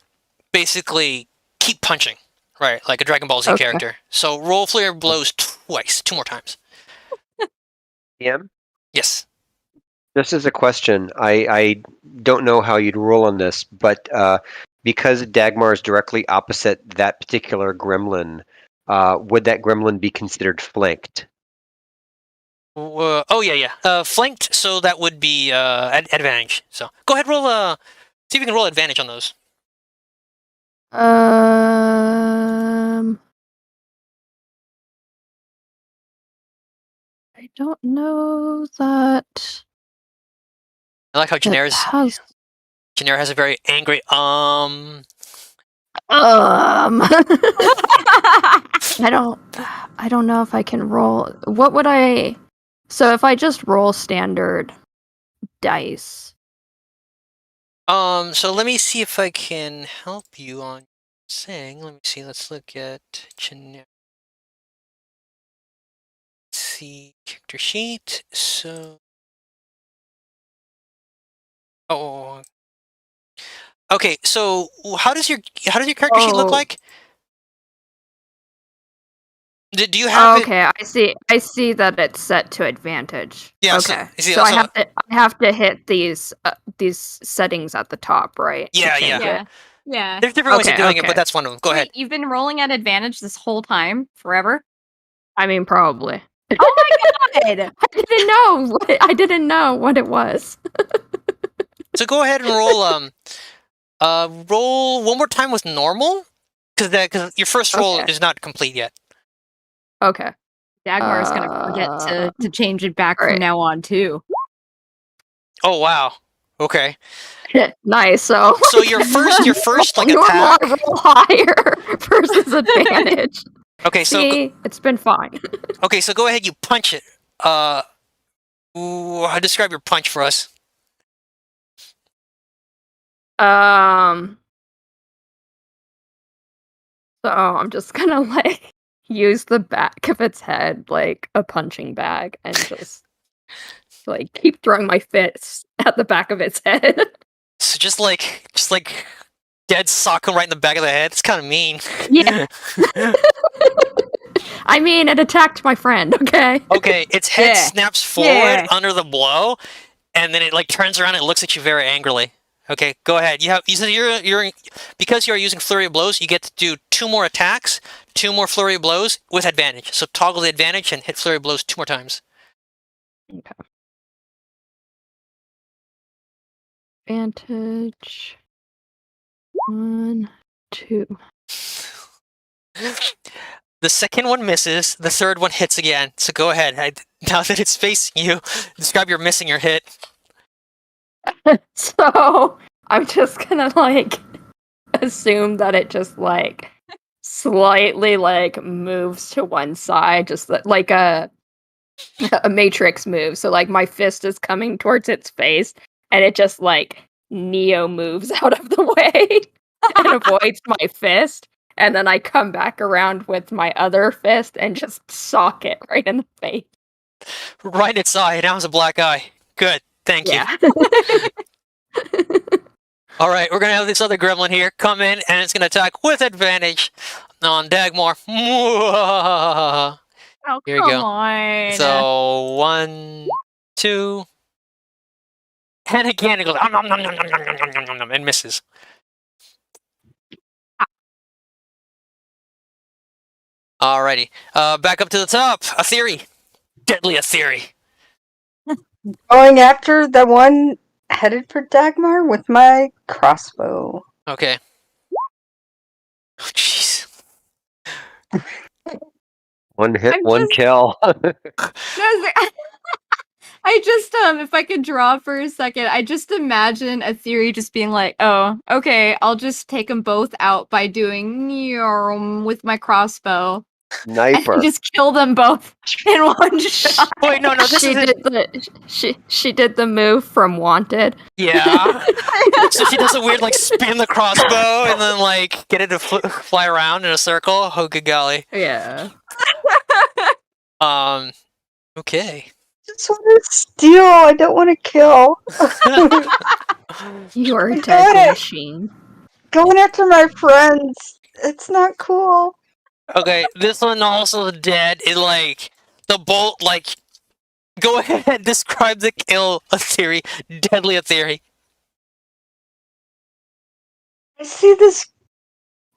basically keep punching, right? Like a Dragon Ball Z Okay. character. So roll Flurry of Blows twice, 2 more times. DM? Yes. This is a question. I don't know how you'd roll on this, but because Dagmar is directly opposite that particular gremlin, would that gremlin be considered flanked? Oh yeah. Flanked. So that would be advantage. So go ahead, roll. See if you can roll advantage on those. I don't know that. I like how It Janera's has. Janera has a very angry I don't know if I can roll. What would I? So if I just roll standard dice. So let me see if I can help you on saying. Let me see. Let's look at Janera. Let's see character sheet. So. Oh. Okay. So how does your character sheet look Oh. like? Do you have it? Okay, I see that it's set to advantage. Yeah, Okay. so I have to hit these settings at the top, right? to Yeah, change Yeah. it? Yeah. There's different ways of Okay, doing it, okay. but that's one of them. Go ahead. Wait, you've been rolling at advantage this whole time? Forever? I mean, probably. Oh my god! I didn't know what it was. So go ahead and roll roll one more time with normal, because your first roll Okay. is not complete yet. Okay. Dagmar is gonna forget to change it back alright. from now on too. Oh wow. Okay. Nice. So your first like normal attack. I roll higher versus advantage. Okay, so See, it's been fine. okay, so go ahead, you punch it. Describe your punch for us. So I'm just gonna like use the back of its head like a punching bag and just like keep throwing my fists at the back of its head. So just like dead sock him right in the back of the head. It's kind of mean. Yeah. I mean, it attacked my friend. Okay. Okay, its head Yeah. snaps forward under the blow, and then it like turns around and looks at you very angrily. Okay, go ahead. You said you're because you're using flurry of blows. You get to do 2 more attacks, 2 more flurry of blows with advantage. So toggle the advantage and hit flurry of blows 2 more times. Okay. Advantage. 1, 2. The second one misses. The third one hits again. So go ahead. Now that it's facing you, describe your missing your hit. So I'm just gonna like assume that it just like slightly like moves to one side, just like a matrix move. So like my fist is coming towards its face, and it just like Neo moves out of the way and avoids my fist. And then I come back around with my other fist and just sock it right in the face. Right in its eye. Now it's a black eye. Good. Thank you. All right, we're gonna have this other gremlin here come in, and it's gonna attack with advantage on Dagmar. Oh, Here we come go. on. So 1, 2, and again it goes and misses. Alrighty, back up to the top. A theory, deadly a theory. Going after the one headed for Dagmar with my crossbow. Okay. Oh, jeez. One hit, I'm one just- kill. I just if I could draw for a second, I just imagine a theory just being like, oh, okay, I'll just take them both out by doing with my crossbow. Sniper. And just kill them both in one shot. Wait, no, this she is did she did the move from Wanted. Yeah. So she does a weird like spin the crossbow and then like get it to fly around in a circle. Oh, good golly. Yeah. Okay. Just want to steal. I don't want to kill. You are a I got deadly it. machine. Going after my friends. It's not cool. Okay, this one also dead. It like the bolt like. Go ahead. Describe the kill a theory. Deadly a theory. I see this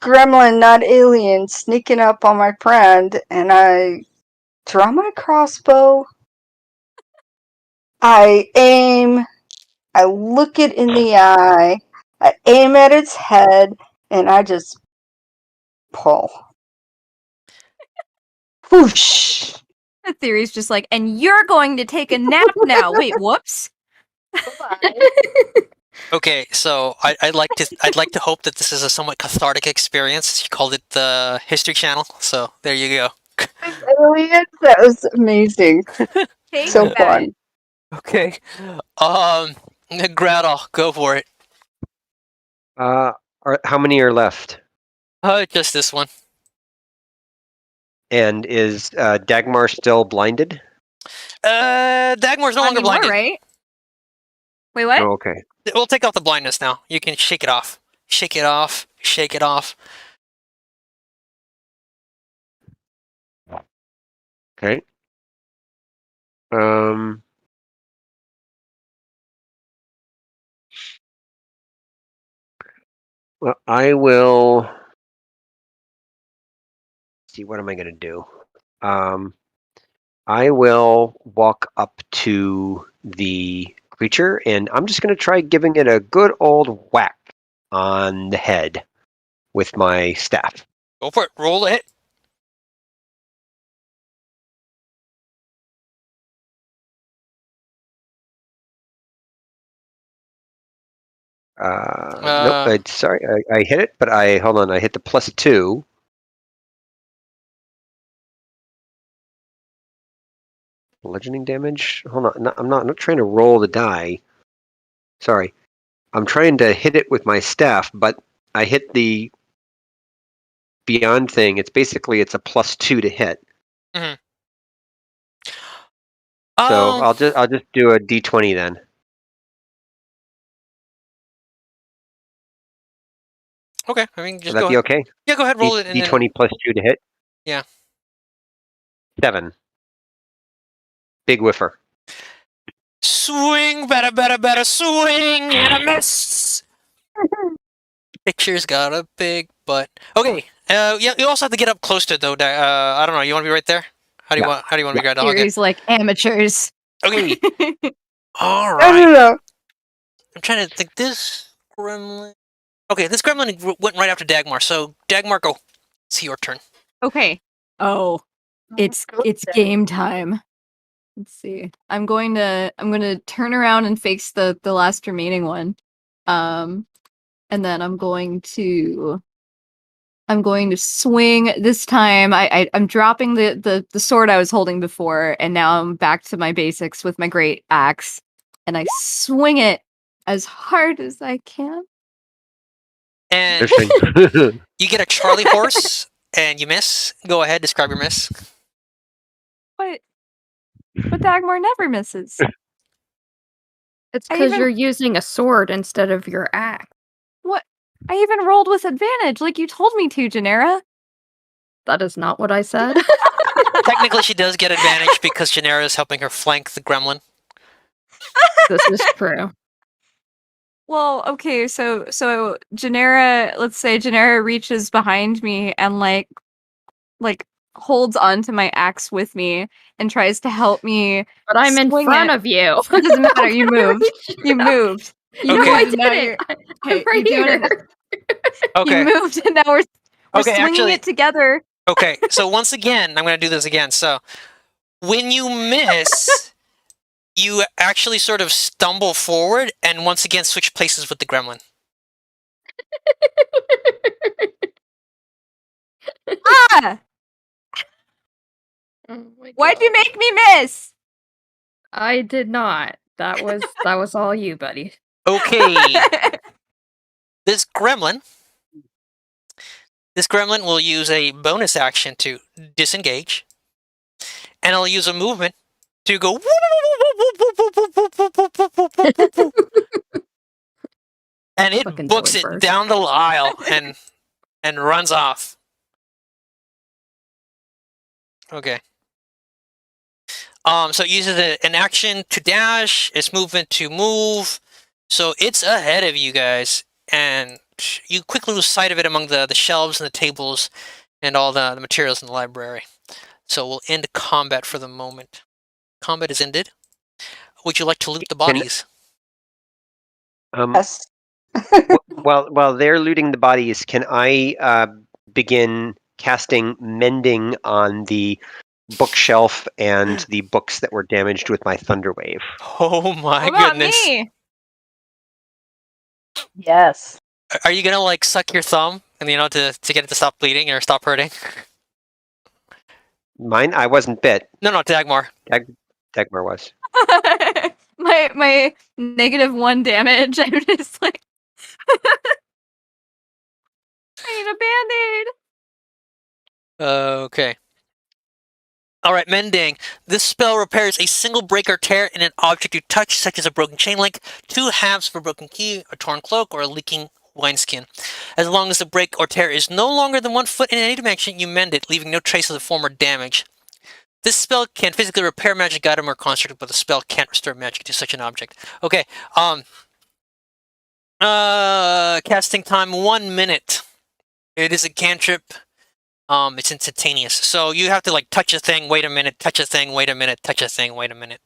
gremlin, not alien, sneaking up on my friend, and I draw my crossbow. I aim. I look it in the eye. I aim at its head, and I just pull. Whoosh! The theory's just like, and you're going to take a nap now. Wait, whoops. Okay, so I'd like to hope that this is a somewhat cathartic experience. You called it the History Channel, so there you go. Aliens? That was amazing. Take So that. fun. Okay. Gradle, go for it. How many are left? Just this one. And is Dagmar still blinded? Dagmar's no Not longer anymore, blinded. right? Wait, what? Oh, okay. We'll take off the blindness now. You can shake it off. Shake it off. Shake it off. Okay. Well, I will see. What am I going to do? I will walk up to the creature, and I'm just going to try giving it a good old whack on the head with my staff. Go for it. Roll it. Nope. Sorry, I hit it, but hold on. I hit the +2. Bludgeoning damage. Hold on. I'm not trying to roll the die. Sorry, I'm trying to hit it with my staff, but I hit the beyond thing. It's a +2 to hit. Mm-hmm. So I'll just do a d20 then. Okay. I mean, just Would that go be ahead. okay? Yeah, go ahead. Roll it. And d20 +2 to hit. Yeah. 7. Big whiffer. Swing, better, swing, and a miss. Picture's got a big butt. Okay. Yeah, you also have to get up close to it, though. I don't know. You want to be right there? How do you want to be right? Okay. Theory's like amateurs. Okay. All I right. don't know. I'm trying to think. This gremlin. Okay, this gremlin went right after Dagmar. So Dagmar, go. It's your turn. Okay. Oh, it's game time. Let's see. I'm going to turn around and face the last remaining one. And then I'm going to swing this time. I'm dropping the sword I was holding before, and now I'm back to my basics with my great axe, and I swing it as hard as I can. And you get a Charlie horse, and you miss. Go ahead, describe your miss. But Dagmar never misses. It's because you're using a sword instead of your axe. What? I even rolled with advantage, like you told me to, Janera. That is not what I said. Technically, she does get advantage because Janera is helping her flank the gremlin. This is true. Well, okay, so Janera, let's say Janera reaches behind me and like holds onto my axe with me and tries to help me. But I'm in front of you. It doesn't matter. You moved. You moved. You Okay. know I did it. I'm right here. Okay. You moved, and now we're swinging it together. Okay, so once again, I'm going to do this again. So when you miss, you actually sort of stumble forward and once again switch places with the gremlin. Ah! Oh my Why'd you God. make me miss? I did not. That was all you, buddy. Okay. This gremlin will use a bonus action to disengage, and it'll use a movement to go. And it Fucking books Zoid it bird. down the aisle and runs off. Okay. So it uses an action to dash, its movement to move. So it's ahead of you guys, and you quickly lose sight of it among the shelves and the tables and all the materials in the library. So we'll end combat for the moment. Combat is ended. Would you like to loot the bodies? Yes. While they're looting the bodies, can I begin casting mending on the bookshelf and the books that were damaged with my thunder wave? Oh my What about goodness. me? Yes. Are you gonna like suck your thumb and to get it to stop bleeding or stop hurting? Mine, I wasn't bit. No, Dagmar. Dagmar was. my -1 damage. I'm just like I need a band-aid. Okay. Alright, mending. This spell repairs a single break or tear in an object you touch, such as a broken chain link, 2 halves of a broken key, a torn cloak, or a leaking wineskin. As long as the break or tear is no longer than 1 foot in any dimension, you mend it, leaving no trace of the former damage. This spell can physically repair magic item or construct, but the spell can't restore magic to such an object. Okay, casting time 1 minute. It is a cantrip. It's instantaneous. So you have to like touch a thing, wait a minute, touch a thing, wait a minute, touch a thing, wait a minute.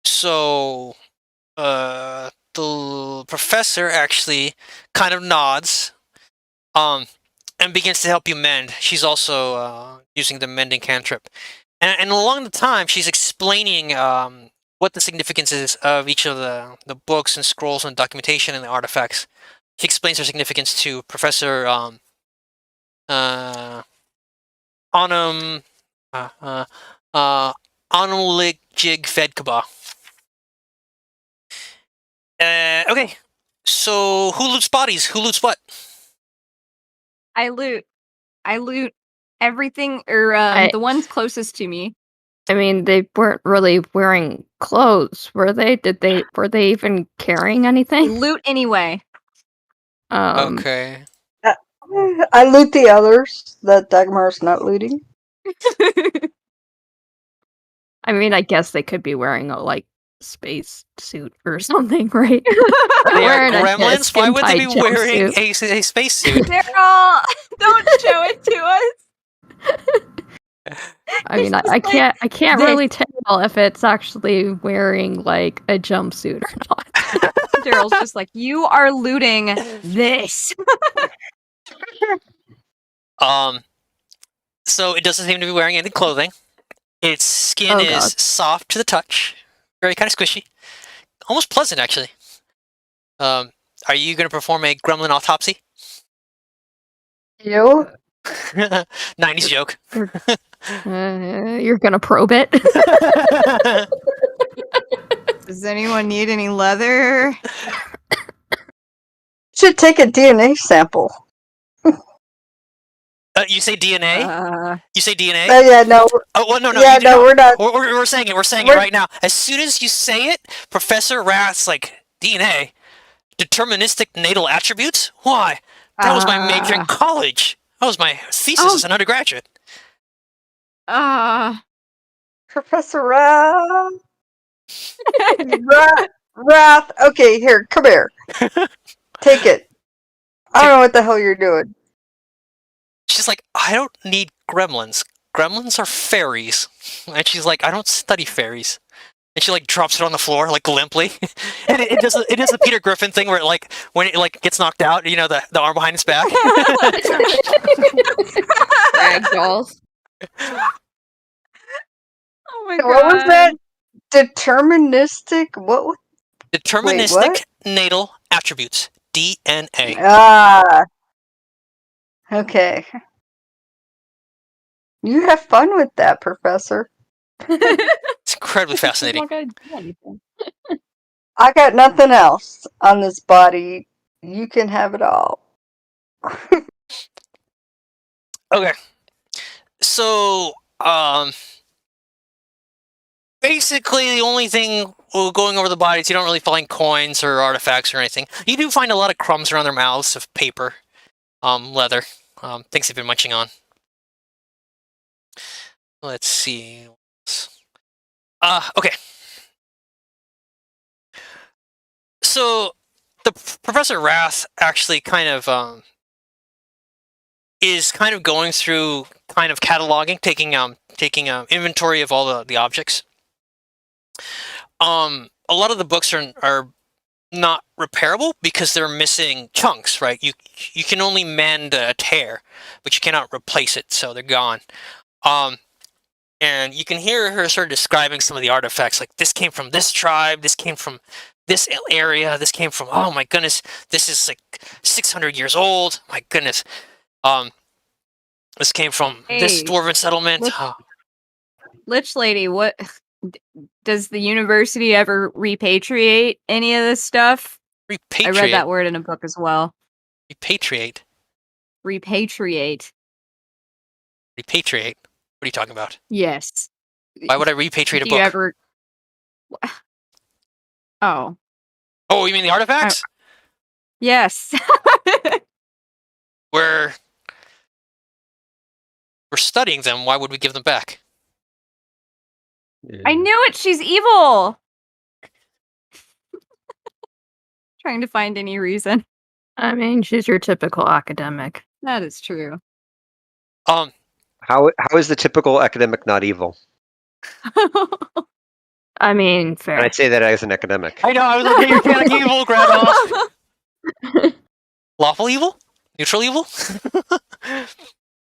So the professor actually kind of nods, and begins to help you mend. She's also using the mending cantrip, and along the time she's explaining what the significance is of each of the books and scrolls and documentation and the artifacts. She explains their significance to Professor Anum Anuligjig Fedkaba. Okay. So who loots bodies? Who loots what? I loot everything or the ones closest to me. I mean, they weren't really wearing clothes, were they? Were they even carrying anything? Loot anyway. Okay. I loot the others that Dagmar's not looting. I mean, I guess they could be wearing a like space suit or something, right? They are Wearing a gremlins. Why would they be skin-tight wearing jumpsuit. a spacesuit? Daryl, don't show it to us. I mean, It's I just like can't this. really tell if it's actually wearing like a jumpsuit or not. Daryl's just like, you are looting this. So it doesn't seem to be wearing any clothing. Its skin Oh, is God. soft to the touch, very kind of squishy, almost pleasant actually. Are you going to perform a gremlin autopsy? You? 90s joke. You're gonna probe it. Does anyone need any leather? Should take a DNA sample. You say DNA? You say DNA? Oh yeah, no. Oh well, no, Yeah, you do no, not. we're not. We're saying it. We're saying it We're- right now. As soon as you say it, Professor Rath's like DNA, deterministic natal attributes. Why? That was my major in college. That was my thesis as an undergraduate. Professor Wrath. Wrath. Okay, here, come here. Take it. I don't know what the hell you're doing. She's like, I don't need gremlins. Gremlins are fairies. And she's like, I don't study fairies. And she like drops it on the floor like limply, and it does the Peter Griffin thing where it like when it like gets knocked out, you know, the arm behind its back. Ragdolls. Oh my god. What was that? Deterministic? What was Deterministic what? natal attributes. DNA. Ah. Okay. You have fun with that, Professor. It's incredibly fascinating. I'm not gonna do anything. I got nothing else on this body. You can have it all. Okay. So, basically the only thing going over the bodies, you don't really find coins or artifacts or anything. You do find a lot of crumbs around their mouths of paper, leather, things they've been munching on. Let's see. Okay. So the Professor Wrath actually kind of is kind of going through, kind of cataloging, taking inventory of all the objects. A lot of the books are not repairable because they're missing chunks, right? You can only mend a tear, but you cannot replace it, so they're gone. And you can hear her sort of describing some of the artifacts, like this came from this tribe, this came from this area, this came from, oh my goodness, this is like 600 years old, my goodness. This came from this Hey, dwarven settlement. look- Lich Lady, what does the university ever repatriate any of this stuff? Repatriate. I read that word in a book as well. Repatriate. Repatriate. Repatriate. What are you talking about? Yes. Why would I repatriate a Do book? you ever? Oh, Oh, you mean the artifacts? yes. We're studying them. Why would we give them back? I knew it. She's evil. Trying to find any reason. I mean, she's your typical academic. That is true. Um, How is the typical academic not evil? I mean, fair. And I'd say that as an academic. I know. I was looking at your chaotic evil, Grandma. Lawful evil? Neutral evil?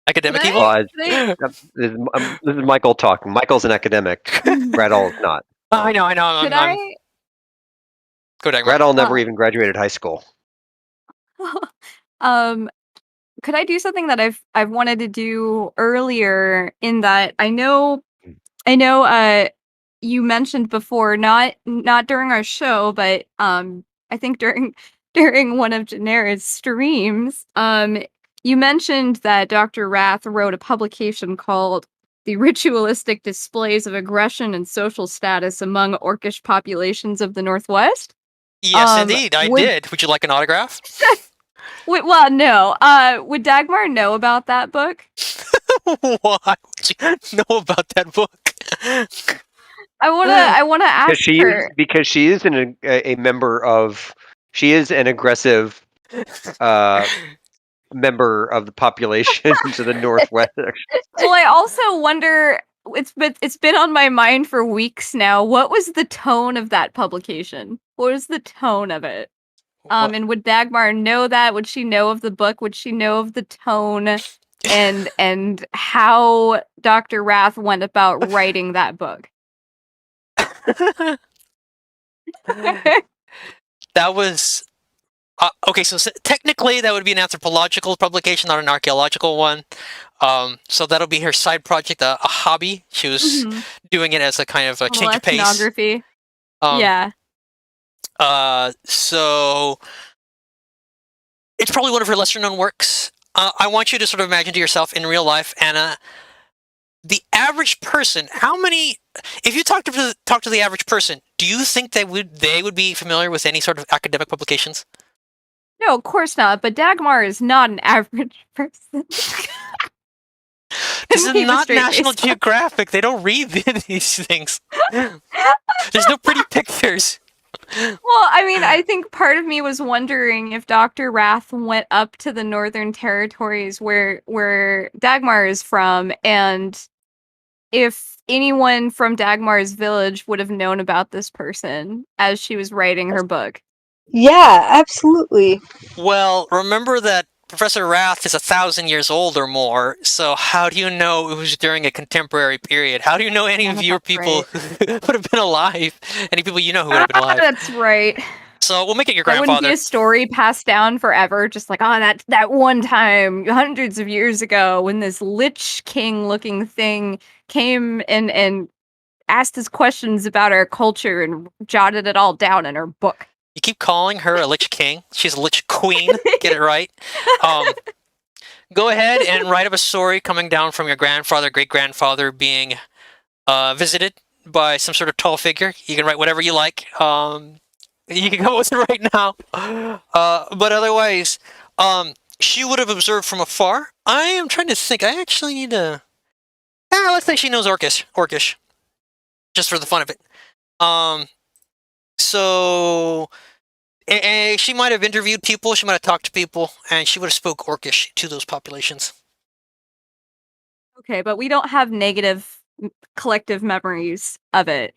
Academic Can evil? I- Well, this is Michael talking. Michael's an academic. Gradall's not. I know. Could I? Go Dagmar. Gradall never even graduated high school. Could I do something that I've wanted to do earlier? In that I know, you mentioned before, not during our show, but I think during one of Janera's streams, you mentioned that Dr. Wrath wrote a publication called "The Ritualistic Displays of Aggression and Social Status Among Orcish Populations of the Northwest." Yes, indeed. I did. Would you like an autograph? Well, no. Would Dagmar know about that book? Why would you know about that book? I wanna ask her. Because she is a member of. She is an aggressive member of the population to the northwest. Well, I also wonder. It's been on my mind for weeks now. What was the tone of that publication? What was the tone of it? And would Dagmar know that? Would she know of the book? Would she know of the tone and how Dr. Wrath went about writing that book? That was okay. So technically, that would be an anthropological publication, not an archaeological one. So that'll be her side project, a hobby. She was doing it as a kind of a change of pace. Ethnography. Yeah. So it's probably one of her lesser known works. I want you to sort of imagine to yourself in real life, Anna, the average person, if you talk to the average person, do you think they would be familiar with any sort of academic publications? No, of course not. But Dagmar is not an average person. This is not National Geographic. They don't read these things. There's no pretty pictures. Well, I mean, I think part of me was wondering if Dr. Wrath went up to the Northern Territories where Dagmar is from, and if anyone from Dagmar's village would have known about this person as she was writing her book. Yeah, absolutely. Well, remember that Professor Wrath is 1,000 years old or more, so how do you know it was during a contemporary period? How do you know any of your people would have been alive? Any people you know who would have been alive? That's right. So we'll make it your That wouldn't be grandfather. a story passed down forever, just like, oh, that one time, hundreds of years ago, when this Lich King-looking thing came and asked us questions about our culture and jotted it all down in her book. You keep calling her a Lich King. She's a Lich Queen. Get it right. Go ahead and write up a story coming down from your grandfather, great-grandfather being visited by some sort of tall figure. You can write whatever you like. You can go with it right now. But otherwise, she would have observed from afar. I am trying to think. I actually need to... let's say she knows Orcish. Just for the fun of it. So... she might have interviewed people, she might have talked to people, and she would have spoke Orcish to those populations. Okay, but we don't have negative collective memories of it.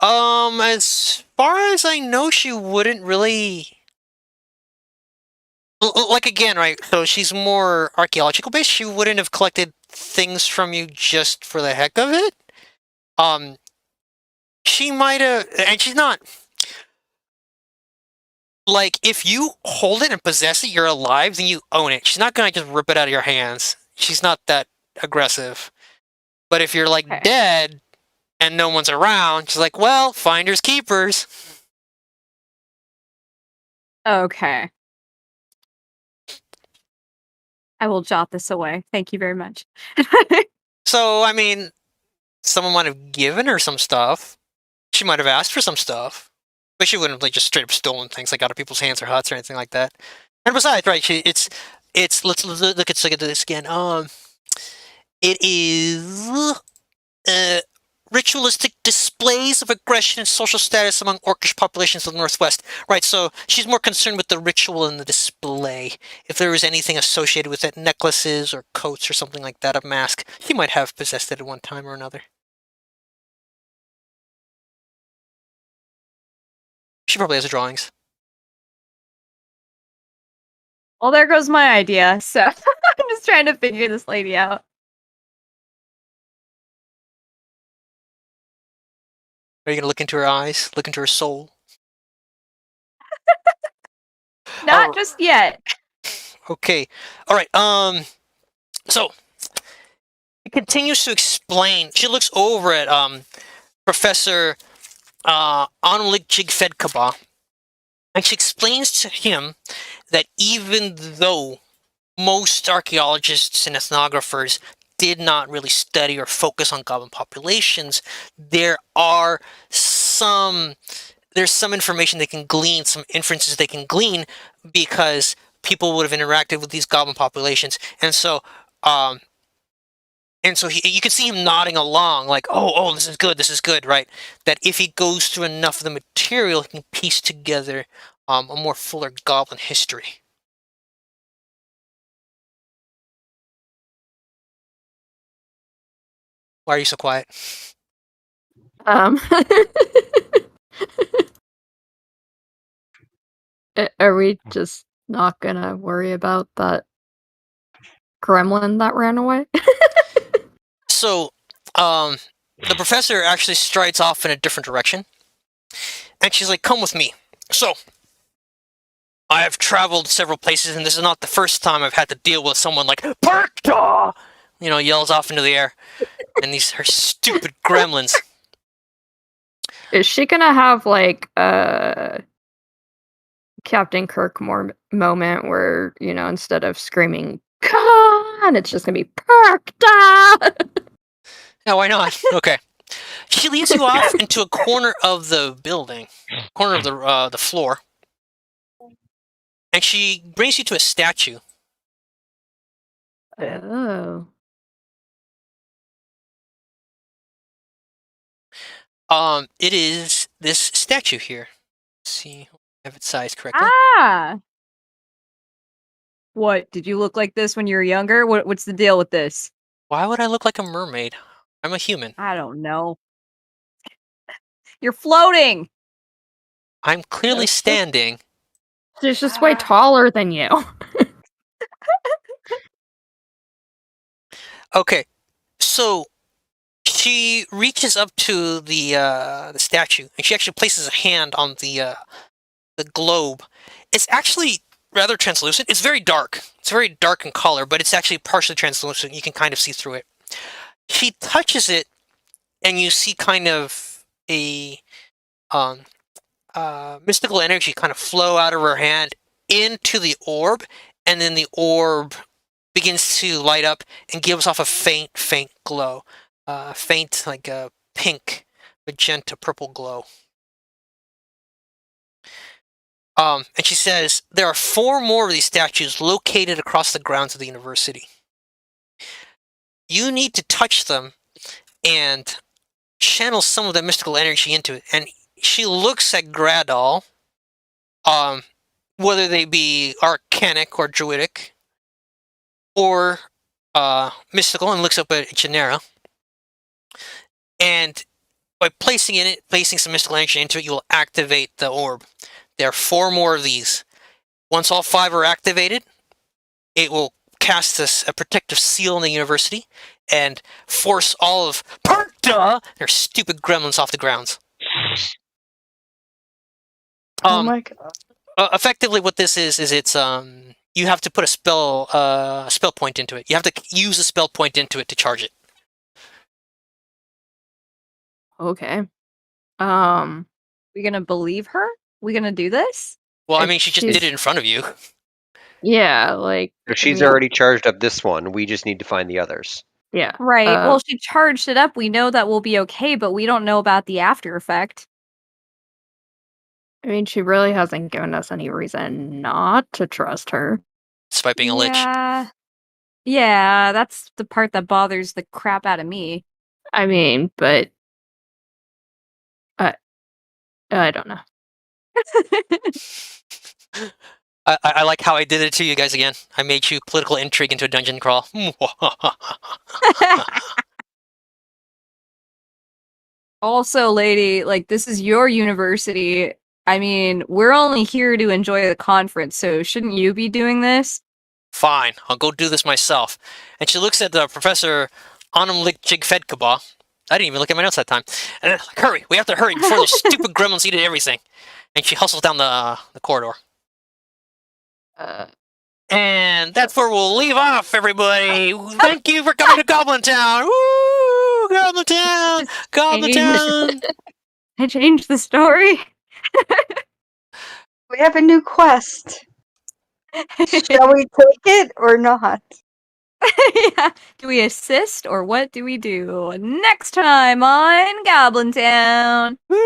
As far as I know, she wouldn't really... Like, again, right, so she's more archaeological based. She wouldn't have collected things from you just for the heck of it. She might have... And she's not... Like, if you hold it and possess it, you're alive, then you own it. She's not gonna just rip it out of your hands. She's not that aggressive. But if you're, like, Okay. dead and no one's around, she's like, well, finders keepers. Okay. I will jot this away. Thank you very much. So, I mean, someone might have given her some stuff. She might have asked for some stuff. But she wouldn't have, like, just straight up stolen things, like, out of people's hands or huts or anything like that. And besides, right, it's let's look at this again. It is ritualistic displays of aggression and social status among Orcish populations of the Northwest. Right, so she's more concerned with the ritual and the display. If there was anything associated with it, necklaces or coats or something like that, a mask, she might have possessed it at one time or another. She probably has drawings. Well, there goes my idea. So I'm just trying to figure this lady out. Are you going to look into her eyes? Look into her soul? Not just yet. Okay. All right. So it continues to explain. She looks over at Professor Analik Jigfedkaba, and she explains to him that even though most archaeologists and ethnographers did not really study or focus on goblin populations, there's some information they can glean, some inferences they can glean, because people would have interacted with these goblin populations, and so you can see him nodding along, like, oh, this is good, right? That if he goes through enough of the material, he can piece together a more fuller goblin history. Why are you so quiet? Are we just not gonna worry about that gremlin that ran away? So, the professor actually strides off in a different direction, and she's like, come with me. So, I have traveled several places, and this is not the first time I've had to deal with someone like, Parkdaw! Yells off into the air, and these are stupid gremlins. Is she gonna have, like, a Captain Kirk moment where, instead of screaming, Khan, it's just gonna be Parkdaw! Yeah, why not? Okay. She leads you off into a corner of the building, corner of the floor, and she brings you to a statue. Oh. It is this statue here. Let's see if I have it sized correctly. Ah. What? Did you look like this when you were younger? What's the deal with this? Why would I look like a mermaid? I'm a human. I don't know. You're floating. I'm clearly standing. She's just way taller than you. Okay, so She reaches up to the statue, and she actually places a hand on the globe. It's actually rather translucent. It's very dark. It's very dark in color, but it's actually partially translucent. You can kind of see through it. She touches it, and you see kind of a mystical energy kind of flow out of her hand into the orb, and then the orb begins to light up and gives off a faint glow. Faint, like a pink, magenta, purple glow. And she says, there are 4 more of these statues located across the grounds of the university. You need to touch them and channel some of the mystical energy into it. And she looks at Gradal, whether they be arcanic or druidic, or mystical, and looks up at Genera. And by placing some mystical energy into it, you will activate the orb. There are 4 more of these. Once all 5 are activated, it will cast a protective seal in the university and force all of Parta and her stupid gremlins off the grounds. Oh my god. Effectively, what this is it's you have to put a spell point into it. You have to use a spell point into it to charge it. Okay. We gonna believe her? We gonna do this? Well, I mean, she just did it in front of you. Yeah, like So she's I mean, already charged up this one. We just need to find the others. yeah. Right. Well, she charged it up. We know that will be okay, but we don't know about the after effect. I mean, she really hasn't given us any reason not to trust her. Despite being a lich. Yeah, that's the part that bothers the crap out of me. I mean, but I don't know. I like how I did it to you guys again. I made you political intrigue into a dungeon crawl. Also, lady, like, this is your university. I mean, we're only here to enjoy the conference, so shouldn't you be doing this? Fine, I'll go do this myself. And she looks at Professor Anumlik Jigfedkaba. I didn't even look at my notes that time. And like, hurry, we have to hurry before those stupid gremlins eat everything. And she hustles down the corridor. And that's where we'll leave off, everybody. Thank you for coming to Goblin Town. Woo! Goblin Town! Goblin Town! I changed the story. We have a new quest. Shall we take it or not? Yeah. Do we assist or what do we do? Next time on Goblin Town. Woo!